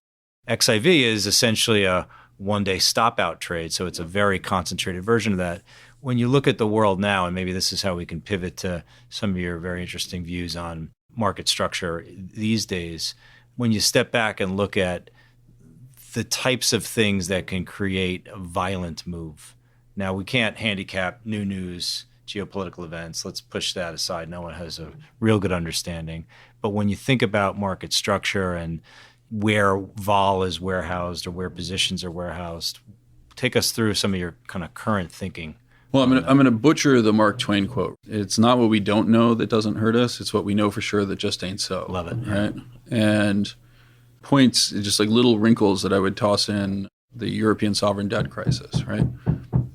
XIV is essentially a one-day stop-out trade, so it's a very concentrated version of that. When you look at the world now, and maybe this is how we can pivot to some of your very interesting views on market structure these days, when you step back and look at the types of things that can create a violent move. Now, we can't handicap new news, geopolitical events. Let's push that aside. No one has a real good understanding. But when you think about market structure and where vol is warehoused or where positions are warehoused, take us through some of your kind of current thinking. Well, I'm going to butcher the Mark Twain quote. It's not what we don't know that doesn't hurt us. It's what we know for sure that just ain't so. Love it. Right? And points, just like little wrinkles that I would toss in the European sovereign debt crisis, right?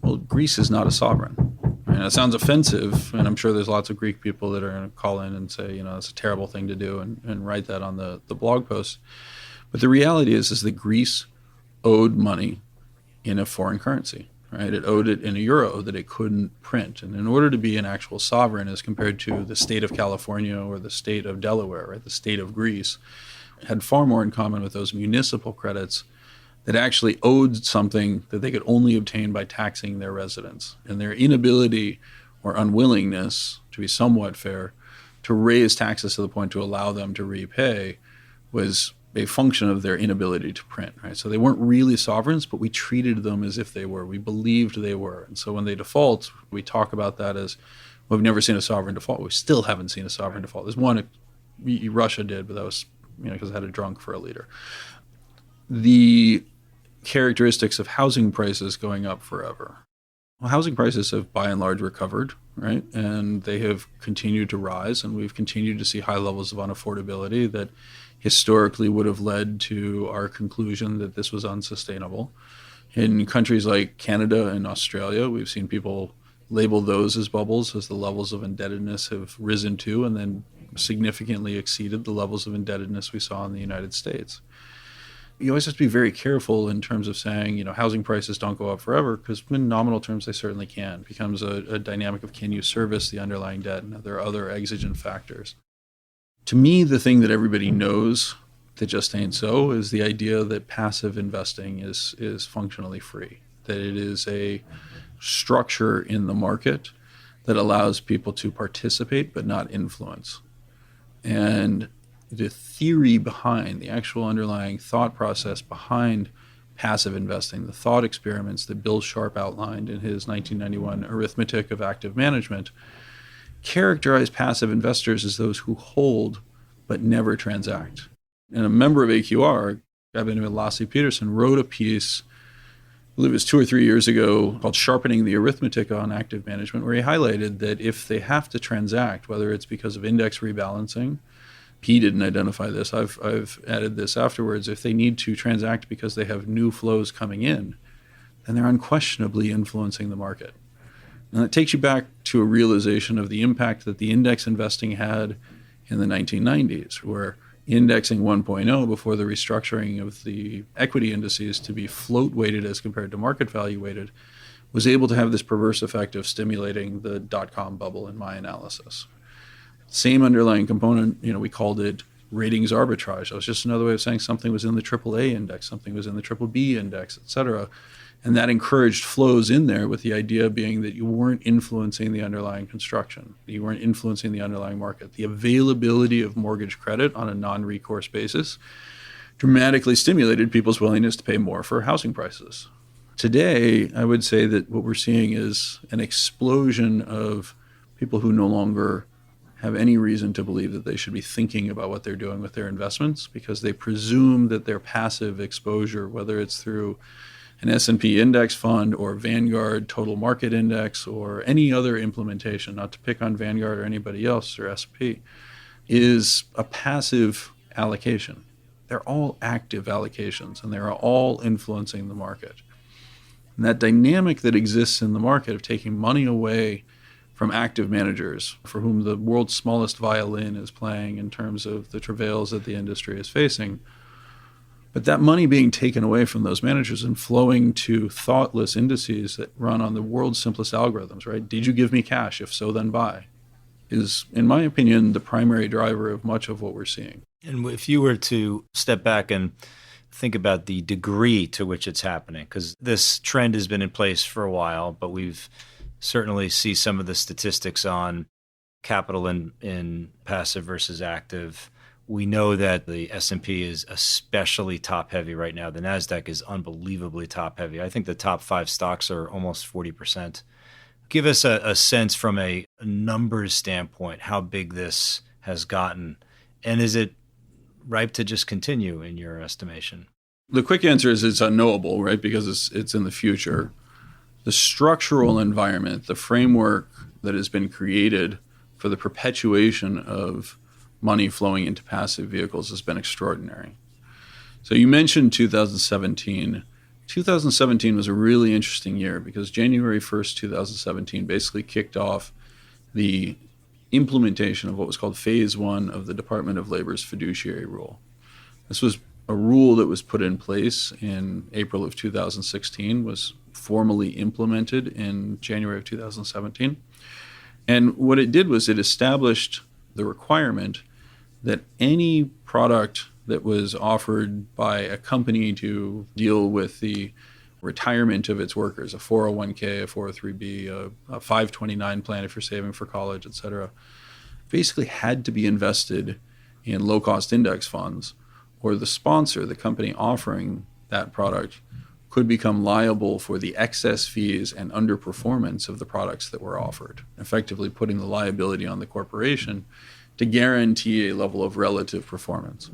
Well, Greece is not a sovereign. And it sounds offensive, and I'm sure there's lots of Greek people that are going to call in and say, it's a terrible thing to do and write that on the blog post. But the reality is that Greece owed money in a foreign currency. Right? It owed it in a euro that it couldn't print. And in order to be an actual sovereign as compared to the state of California or the state of Delaware, right? The state of Greece, had far more in common with those municipal credits that actually owed something that they could only obtain by taxing their residents. And their inability or unwillingness, to be somewhat fair, to raise taxes to the point to allow them to repay was a function of their inability to print, right? So they weren't really sovereigns, but we treated them as if they were. We believed they were. And so when they default, we talk about that as, well, we've never seen a sovereign default. We still haven't seen a sovereign default. There's one, Russia did, but that was, because it had a drunk for a leader. The characteristics of housing prices going up forever. Well, housing prices have by and large recovered, right? And they have continued to rise, and we've continued to see high levels of unaffordability that historically would have led to our conclusion that this was unsustainable. In countries like Canada and Australia, we've seen people label those as bubbles as the levels of indebtedness have risen to and then significantly exceeded the levels of indebtedness we saw in the United States. You always have to be very careful in terms of saying, housing prices don't go up forever, because in nominal terms, they certainly can. It becomes a dynamic of, can you service the underlying debt? And there are other exigent factors. To me, the thing that everybody knows that just ain't so is the idea that passive investing is functionally free, that it is a structure in the market that allows people to participate but not influence. And the theory behind, the actual underlying thought process behind passive investing, the thought experiments that Bill Sharp outlined in his 1991 Arithmetic of Active Management, characterize passive investors as those who hold but never transact. And a member of AQR, a guy by the name of Lasse Peterson, wrote a piece, I believe it was 2 or 3 years ago, called Sharpening the Arithmetic on Active Management, where he highlighted that if they have to transact, whether it's because of index rebalancing, he didn't identify this, I've added this afterwards, if they need to transact because they have new flows coming in, then they're unquestionably influencing the market. And that takes you back to a realization of the impact that the index investing had in the 1990s, where indexing 1.0 before the restructuring of the equity indices to be float weighted as compared to market value weighted was able to have this perverse effect of stimulating the dot-com bubble in my analysis. Same underlying component, we called it ratings arbitrage. That was just another way of saying something was in the AAA index, something was in the BBB index, et cetera. And that encouraged flows in there, with the idea being that you weren't influencing the underlying construction. You weren't influencing the underlying market. The availability of mortgage credit on a non-recourse basis dramatically stimulated people's willingness to pay more for housing prices. Today, I would say that what we're seeing is an explosion of people who no longer have any reason to believe that they should be thinking about what they're doing with their investments, because they presume that their passive exposure, whether it's through an S&P index fund or Vanguard total market index or any other implementation, not to pick on Vanguard or anybody else or S&P, is a passive allocation. They're all active allocations, and they're all influencing the market. And that dynamic that exists in the market of taking money away from active managers for whom the world's smallest violin is playing in terms of the travails that the industry is facing, but that money being taken away from those managers and flowing to thoughtless indices that run on the world's simplest algorithms, right? Did you give me cash? If so, then buy, is, in my opinion, the primary driver of much of what we're seeing. And if you were to step back and think about the degree to which it's happening, because this trend has been in place for a while, but we've certainly see some of the statistics on capital in passive versus active, We know that the S&P is especially top-heavy right now. The NASDAQ is unbelievably top-heavy. I think the top 5 stocks are almost 40%. Give us a sense from a numbers standpoint how big this has gotten. And is it ripe to just continue in your estimation? The quick answer is it's unknowable, right? Because it's in the future. The structural environment, the framework that has been created for the perpetuation of money flowing into passive vehicles has been extraordinary. So you mentioned 2017. 2017 was a really interesting year because January 1st, 2017 basically kicked off the implementation of what was called Phase 1 of the Department of Labor's Fiduciary Rule. This was a rule that was put in place in April of 2016, was formally implemented in January of 2017. And what it did was it established the requirement that any product that was offered by a company to deal with the retirement of its workers, a 401k, a 403b, a 529 plan if you're saving for college, et cetera, basically had to be invested in low-cost index funds, or the sponsor, the company offering that product, could become liable for the excess fees and underperformance of the products that were offered, effectively putting the liability on the corporation to guarantee a level of relative performance.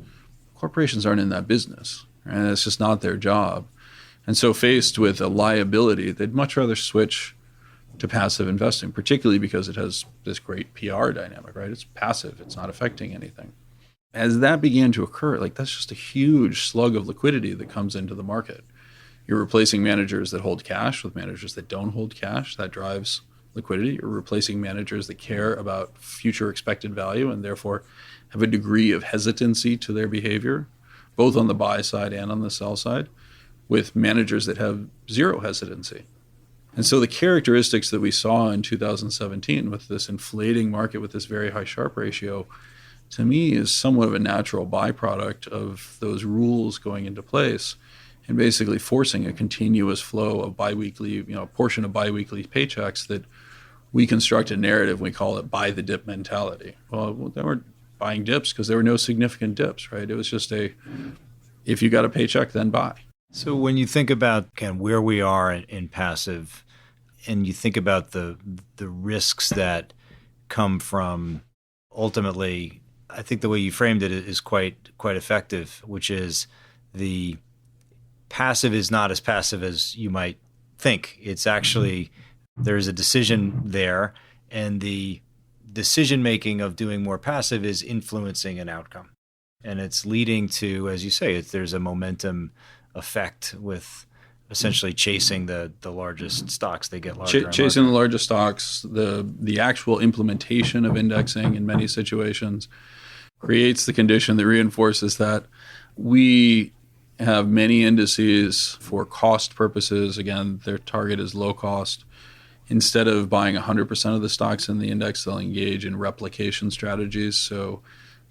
Corporations aren't in that business, and it's just not their job. And so faced with a liability, they'd much rather switch to passive investing, particularly because it has this great PR dynamic, right? It's passive. It's not affecting anything. As that began to occur, that's just a huge slug of liquidity that comes into the market. You're replacing managers that hold cash with managers that don't hold cash. That drives liquidity. You're replacing managers that care about future expected value and therefore have a degree of hesitancy to their behavior, both on the buy side and on the sell side, with managers that have zero hesitancy. And so the characteristics that we saw in 2017 with this inflating market with this very high Sharpe ratio, to me, is somewhat of a natural byproduct of those rules going into place and basically forcing a continuous flow of biweekly, a portion of biweekly paychecks that we construct a narrative. We call it buy the dip mentality. Well, they weren't buying dips because there were no significant dips, right? It was just if you got a paycheck, then buy. So when you think about where we are in passive, and you think about the risks that come from, ultimately, I think the way you framed it is quite effective, which is the passive is not as passive as you might think. It's actually, there's a decision there, and the decision making of doing more passive is influencing an outcome. And it's leading to, as you say, there's a momentum effect with essentially chasing the largest stocks. They get larger. Chasing the largest stocks, the actual implementation of indexing in many situations creates the condition that reinforces that. We have many indices for cost purposes. Again, their target is low cost. Instead of buying 100% of the stocks in the index, they'll engage in replication strategies. So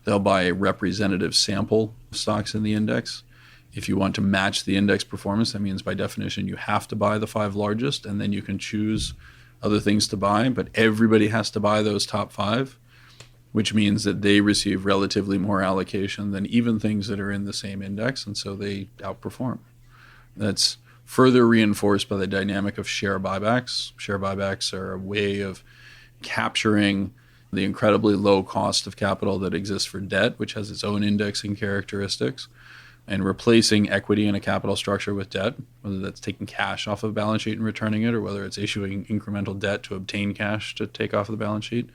they'll buy a representative sample of stocks in the index. If you want to match the index performance, that means by definition you have to buy the 5 largest, and then you can choose other things to buy. But everybody has to buy those top 5, which means that they receive relatively more allocation than even things that are in the same index, and so they outperform. That's further reinforced by the dynamic of share buybacks. Share buybacks are a way of capturing the incredibly low cost of capital that exists for debt, which has its own indexing characteristics, and replacing equity in a capital structure with debt, whether that's taking cash off of the balance sheet and returning it, or whether it's issuing incremental debt to obtain cash to take off of the balance sheet.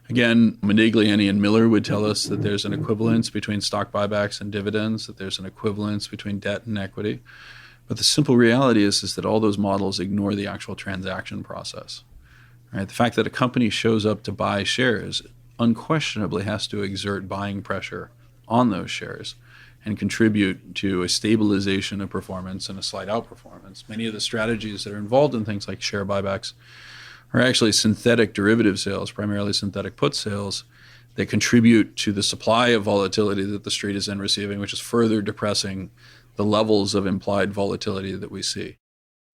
Again, Modigliani and Miller would tell us that there's an equivalence between stock buybacks and dividends, that there's an equivalence between debt and equity. But the simple reality is that all those models ignore the actual transaction process. Right? The fact that a company shows up to buy shares unquestionably has to exert buying pressure on those shares and contribute to a stabilization of performance and a slight outperformance. Many of the strategies that are involved in things like share buybacks are actually synthetic derivative sales, primarily synthetic put sales, that contribute to the supply of volatility that the street is then receiving, which is further depressing the levels of implied volatility that we see.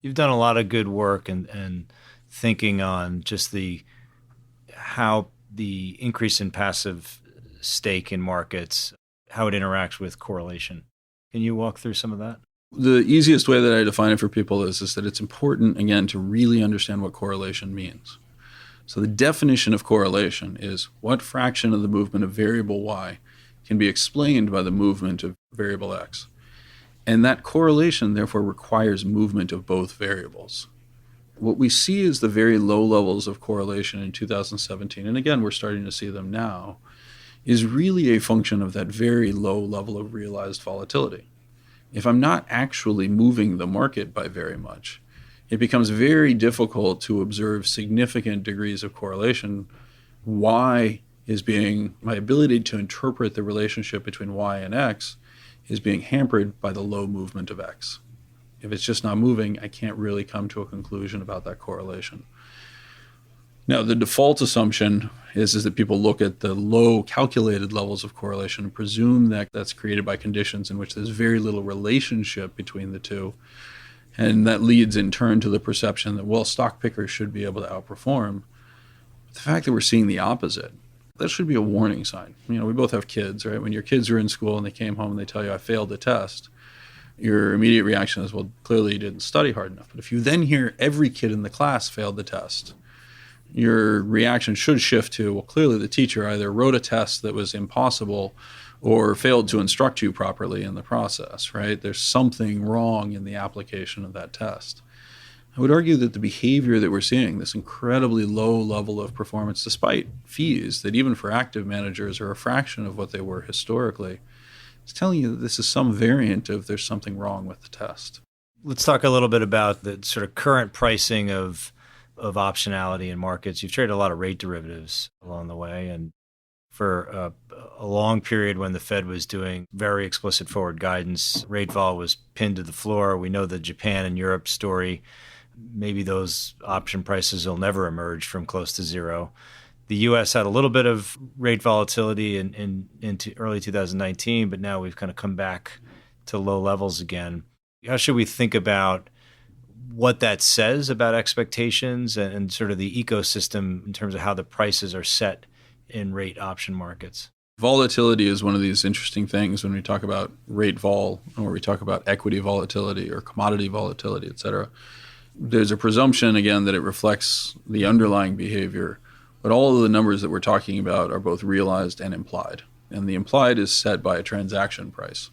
You've done a lot of good work and thinking on just how the increase in passive stake in markets how it interacts with correlation. Can you walk through some of that? The easiest way that I define it for people is that it's important, again, to really understand what correlation means. So the definition of correlation is what fraction of the movement of variable y can be explained by the movement of variable x. And that correlation, therefore, requires movement of both variables. What we see is the very low levels of correlation in 2017, and again, we're starting to see them now, is really a function of that very low level of realized volatility. If I'm not actually moving the market by very much, it becomes very difficult to observe significant degrees of correlation. My ability to interpret the relationship between y and x is being hampered by the low movement of x. If it's just not moving, I can't really come to a conclusion about that correlation. Now, the default assumption is that people look at the low calculated levels of correlation and presume that that's created by conditions in which there's very little relationship between the two. And that leads in turn to the perception that, well, stock pickers should be able to outperform. But the fact that we're seeing the opposite, that should be a warning sign. We both have kids, right? When your kids are in school and they came home and they tell you, I failed the test, your immediate reaction is, well, clearly you didn't study hard enough. But if you then hear every kid in the class failed the test, your reaction should shift to, well, clearly the teacher either wrote a test that was impossible or failed to instruct you properly in the process, right? There's something wrong in the application of that test. I would argue that the behavior that we're seeing, this incredibly low level of performance, despite fees that even for active managers are a fraction of what they were historically, is telling you that this is some variant of there's something wrong with the test. Let's talk a little bit about the sort of current pricing of optionality in markets. You've traded a lot of rate derivatives along the way. And for a long period when the Fed was doing very explicit forward guidance, rate vol was pinned to the floor. We know the Japan and Europe story. Maybe those option prices will never emerge from close to zero. The U.S. had a little bit of rate volatility into early 2019, but now we've kind of come back to low levels again. How should we think about what that says about expectations and sort of the ecosystem in terms of how the prices are set in rate option markets? Volatility is one of these interesting things when we talk about rate vol or we talk about equity volatility or commodity volatility, et cetera. There's a presumption, again, that it reflects the underlying behavior, but all of the numbers that we're talking about are both realized and implied. And the implied is set by a transaction price.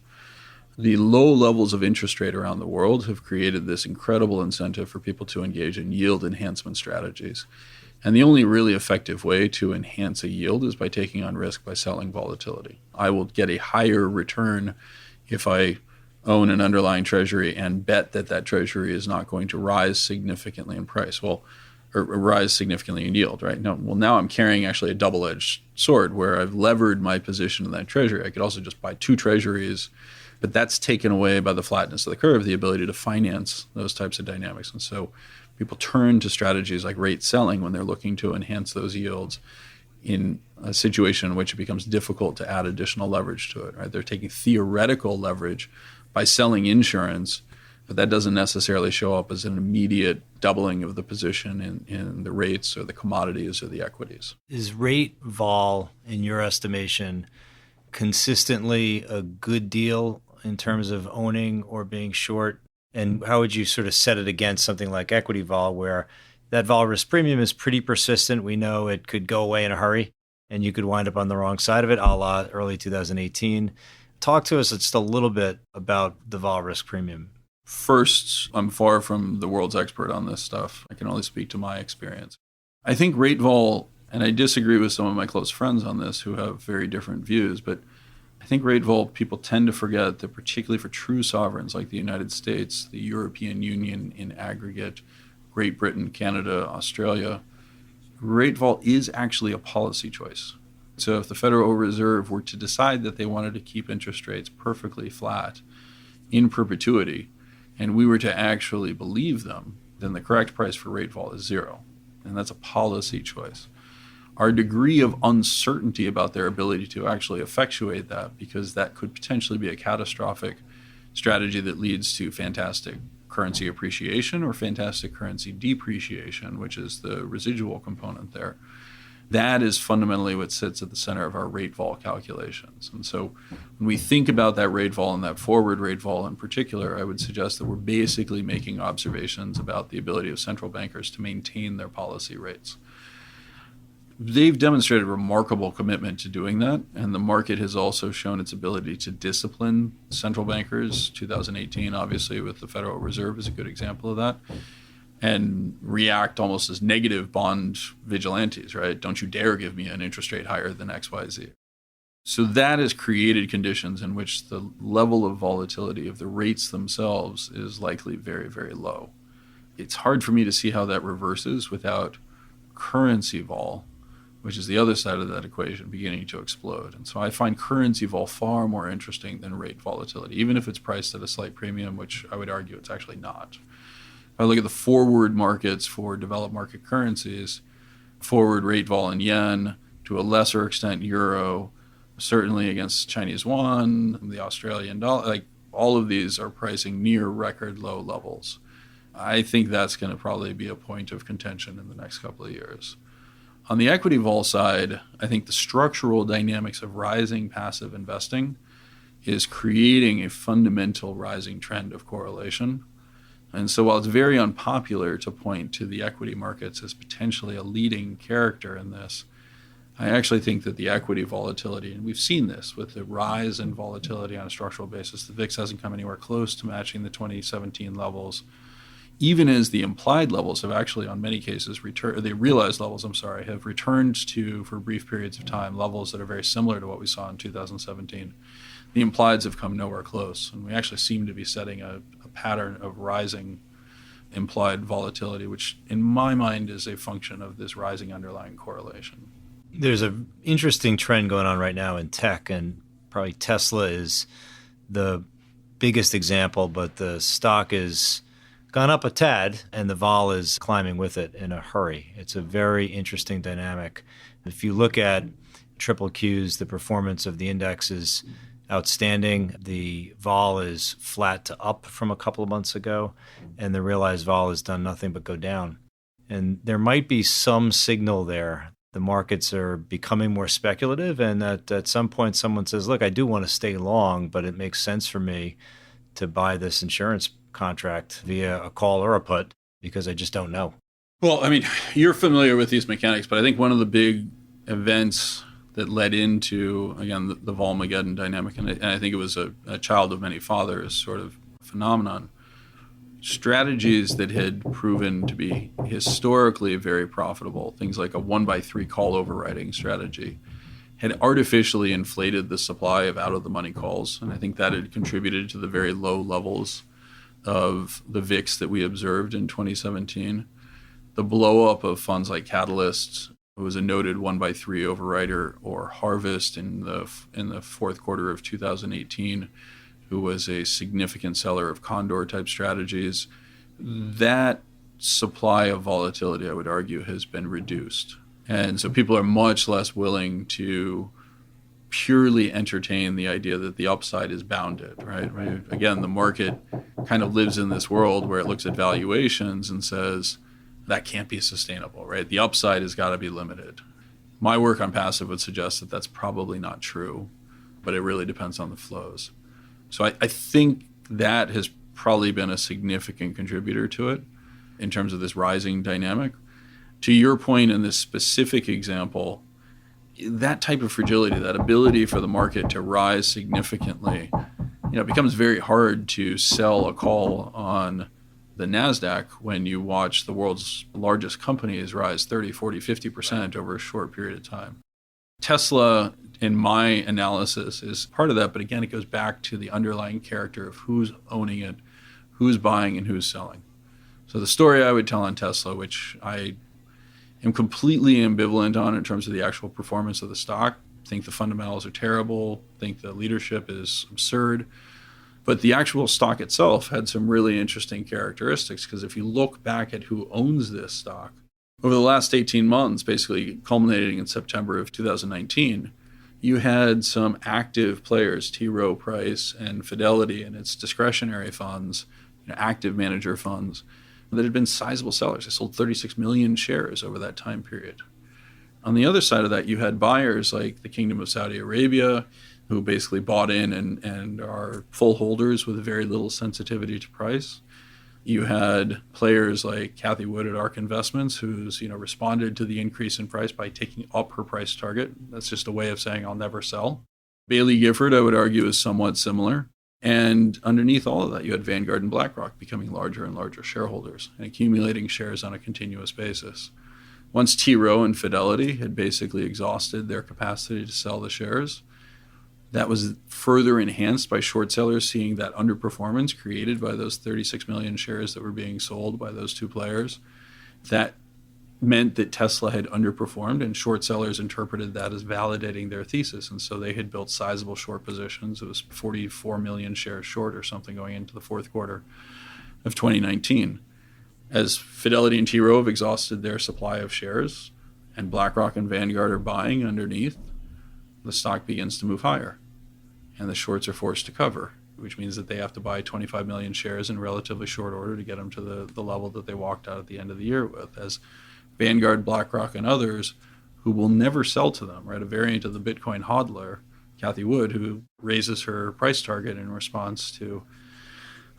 The low levels of interest rate around the world have created this incredible incentive for people to engage in yield enhancement strategies. And the only really effective way to enhance a yield is by taking on risk by selling volatility. I will get a higher return if I own an underlying treasury and bet that that treasury is not going to rise significantly in price. Or rise significantly in yield, right? Now I'm carrying actually a double-edged sword where I've levered my position in that treasury. I could also just buy two treasuries, but that's taken away by the flatness of the curve, the ability to finance those types of dynamics. And so people turn to strategies like rate selling when they're looking to enhance those yields in a situation in which it becomes difficult to add additional leverage to it, right? They're taking theoretical leverage by selling insurance, but that doesn't necessarily show up as an immediate doubling of the position in the rates or the commodities or the equities. Is rate vol, in your estimation, consistently a good deal in terms of owning or being short? And how would you sort of set it against something like equity vol, where that vol risk premium is pretty persistent? We know it could go away in a hurry and you could wind up on the wrong side of it, a la early 2018. Talk to us just a little bit about the vol risk premium. First, I'm far from the world's expert on this stuff. I can only speak to my experience. I think rate vol, and I disagree with some of my close friends on this who have very different views, but I think rate vol, people tend to forget that particularly for true sovereigns like the United States, the European Union in aggregate, Great Britain, Canada, Australia, rate vol is actually a policy choice. So if the Federal Reserve were to decide that they wanted to keep interest rates perfectly flat in perpetuity, and we were to actually believe them, then the correct price for rate vol is zero. And that's a policy choice. Our degree of uncertainty about their ability to actually effectuate that, because that could potentially be a catastrophic strategy that leads to fantastic currency appreciation or fantastic currency depreciation, which is the residual component there. That is fundamentally what sits at the center of our rate vol calculations. And so when we think about that rate vol and that forward rate vol in particular, I would suggest that we're basically making observations about the ability of central bankers to maintain their policy rates. They've demonstrated remarkable commitment to doing that, and the market has also shown its ability to discipline central bankers. 2018, obviously, with the Federal Reserve is a good example of that, and react almost as negative bond vigilantes, right? Don't you dare give me an interest rate higher than XYZ. So that has created conditions in which the level of volatility of the rates themselves is likely very, very low. It's hard for me to see how that reverses without currency vol, which is the other side of that equation, beginning to explode. And so I find currency vol far more interesting than rate volatility, even if it's priced at a slight premium, which I would argue it's actually not. If I look at the forward markets for developed market currencies, forward rate vol in yen, to a lesser extent euro, certainly against Chinese yuan, the Australian dollar, like all of these are pricing near record low levels. I think that's going to probably be a point of contention in the next couple of years. On the equity vol side, I think the structural dynamics of rising passive investing is creating a fundamental rising trend of correlation. And so while it's very unpopular to point to the equity markets as potentially a leading character in this, I actually think that the equity volatility, and we've seen this with the rise in volatility on a structural basis, the VIX hasn't come anywhere close to matching the 2017 levels, even as the implied levels have actually, on many cases, the realized levels, have returned to, for brief periods of time, levels that are very similar to what we saw in 2017. The implieds have come nowhere close, and we actually seem to be setting a pattern of rising implied volatility, which in my mind is a function of this rising underlying correlation. There's an interesting trend going on right now in tech, and probably Tesla is the biggest example, but the stock is gone up a tad, and the vol is climbing with it in a hurry. It's a very interesting dynamic. If you look at triple Qs, the performance of the index is outstanding. The vol is flat to up from a couple of months ago, and the realized vol has done nothing but go down. And there might be some signal there. The markets are becoming more speculative, and that at some point someone says, look, I do want to stay long, but it makes sense for me to buy this insurance contract via a call or a put because I just don't know. Well, I mean, you're familiar with these mechanics, but I think one of the big events that led into, again, the Volmageddon dynamic, and I think it was a child of many fathers sort of phenomenon, strategies that had proven to be historically very profitable, things like a 1x3 call overwriting strategy, had artificially inflated the supply of out-of-the-money calls, and I think that had contributed to the very low levels of the VIX that we observed in 2017. The blow-up of funds like Catalyst, who was a noted 1x3 overwriter, or Harvest in the fourth quarter of 2018, who was a significant seller of Condor-type strategies. That supply of volatility, I would argue, has been reduced. And so people are much less willing to purely entertain the idea that the upside is bounded, right? Again, the market kind of lives in this world where it looks at valuations and says, that can't be sustainable, right? The upside has got to be limited. My work on passive would suggest that that's probably not true, but it really depends on the flows. So I think that has probably been a significant contributor to it in terms of this rising dynamic. To your point in this specific example, that type of fragility, that ability for the market to rise significantly, it becomes very hard to sell a call on the NASDAQ when you watch the world's largest companies rise 30, 40, 50% over a short period of time. Tesla, in my analysis, is part of that, but again, it goes back to the underlying character of who's owning it, who's buying, and who's selling. So the story I would tell on Tesla, which I am completely ambivalent on in terms of the actual performance of the stock, think the fundamentals are terrible, think the leadership is absurd, but the actual stock itself had some really interesting characteristics, because if you look back at who owns this stock, over the last 18 months, basically culminating in September of 2019, you had some active players, T. Rowe Price and Fidelity and its discretionary funds, active manager funds, that had been sizable sellers. They sold 36 million shares over that time period. On the other side of that, you had buyers like the Kingdom of Saudi Arabia, who basically bought in and are full holders with very little sensitivity to price. You had players like Cathie Wood at ARK Investments, who's responded to the increase in price by taking up her price target. That's just a way of saying I'll never sell. Baillie Gifford, I would argue, is somewhat similar. And underneath all of that, you had Vanguard and BlackRock becoming larger and larger shareholders and accumulating shares on a continuous basis. Once T. Rowe and Fidelity had basically exhausted their capacity to sell the shares, that was further enhanced by short sellers seeing that underperformance created by those 36 million shares that were being sold by those two players. That meant that Tesla had underperformed, and short sellers interpreted that as validating their thesis. And so they had built sizable short positions. It was 44 million shares short or something going into the fourth quarter of 2019. As Fidelity and T. Rowe have exhausted their supply of shares and BlackRock and Vanguard are buying underneath, the stock begins to move higher, and the shorts are forced to cover, which means that they have to buy 25 million shares in relatively short order to get them to the level that they walked out at the end of the year with, as Vanguard, BlackRock, and others who will never sell to them, right? A variant of the Bitcoin hodler, Cathie Wood, who raises her price target in response to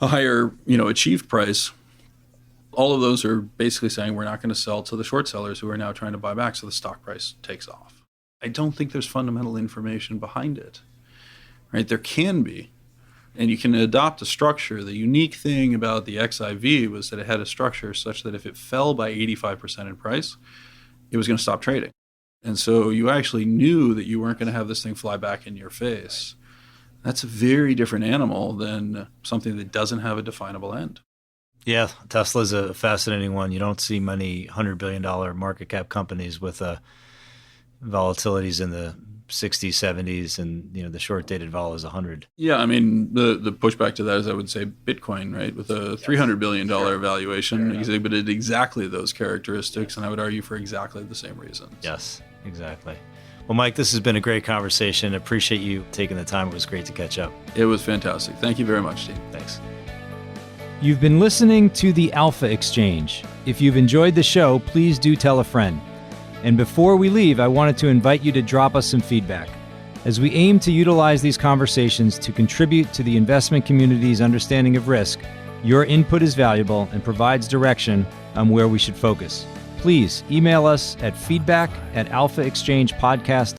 a higher, achieved price. All of those are basically saying we're not going to sell to the short sellers who are now trying to buy back, so the stock price takes off. I don't think there's fundamental information behind it, right? There can be, and you can adopt a structure. The unique thing about the XIV was that it had a structure such that if it fell by 85% in price, it was going to stop trading. And so you actually knew that you weren't going to have this thing fly back in your face. That's a very different animal than something that doesn't have a definable end. Yeah, Tesla's a fascinating one. You don't see many $100 billion market cap companies with volatilities in the 60s, 70s, and the short dated vol is 100. Yeah, I mean, the pushback to that is I would say Bitcoin, right, with a $300 billion valuation exhibited exactly those characteristics, and I would argue for exactly the same reasons. Yes, exactly. Well, Mike, this has been a great conversation. Appreciate you taking the time. It was great to catch up. It was fantastic. Thank you very much, Steve. Thanks. You've been listening to the Alpha Exchange. If you've enjoyed the show, please do tell a friend. And before we leave, I wanted to invite you to drop us some feedback, as we aim to utilize these conversations to contribute to the investment community's understanding of risk. Your input is valuable and provides direction on where we should focus. Please email us at feedback@alphaexchangepodcast.com.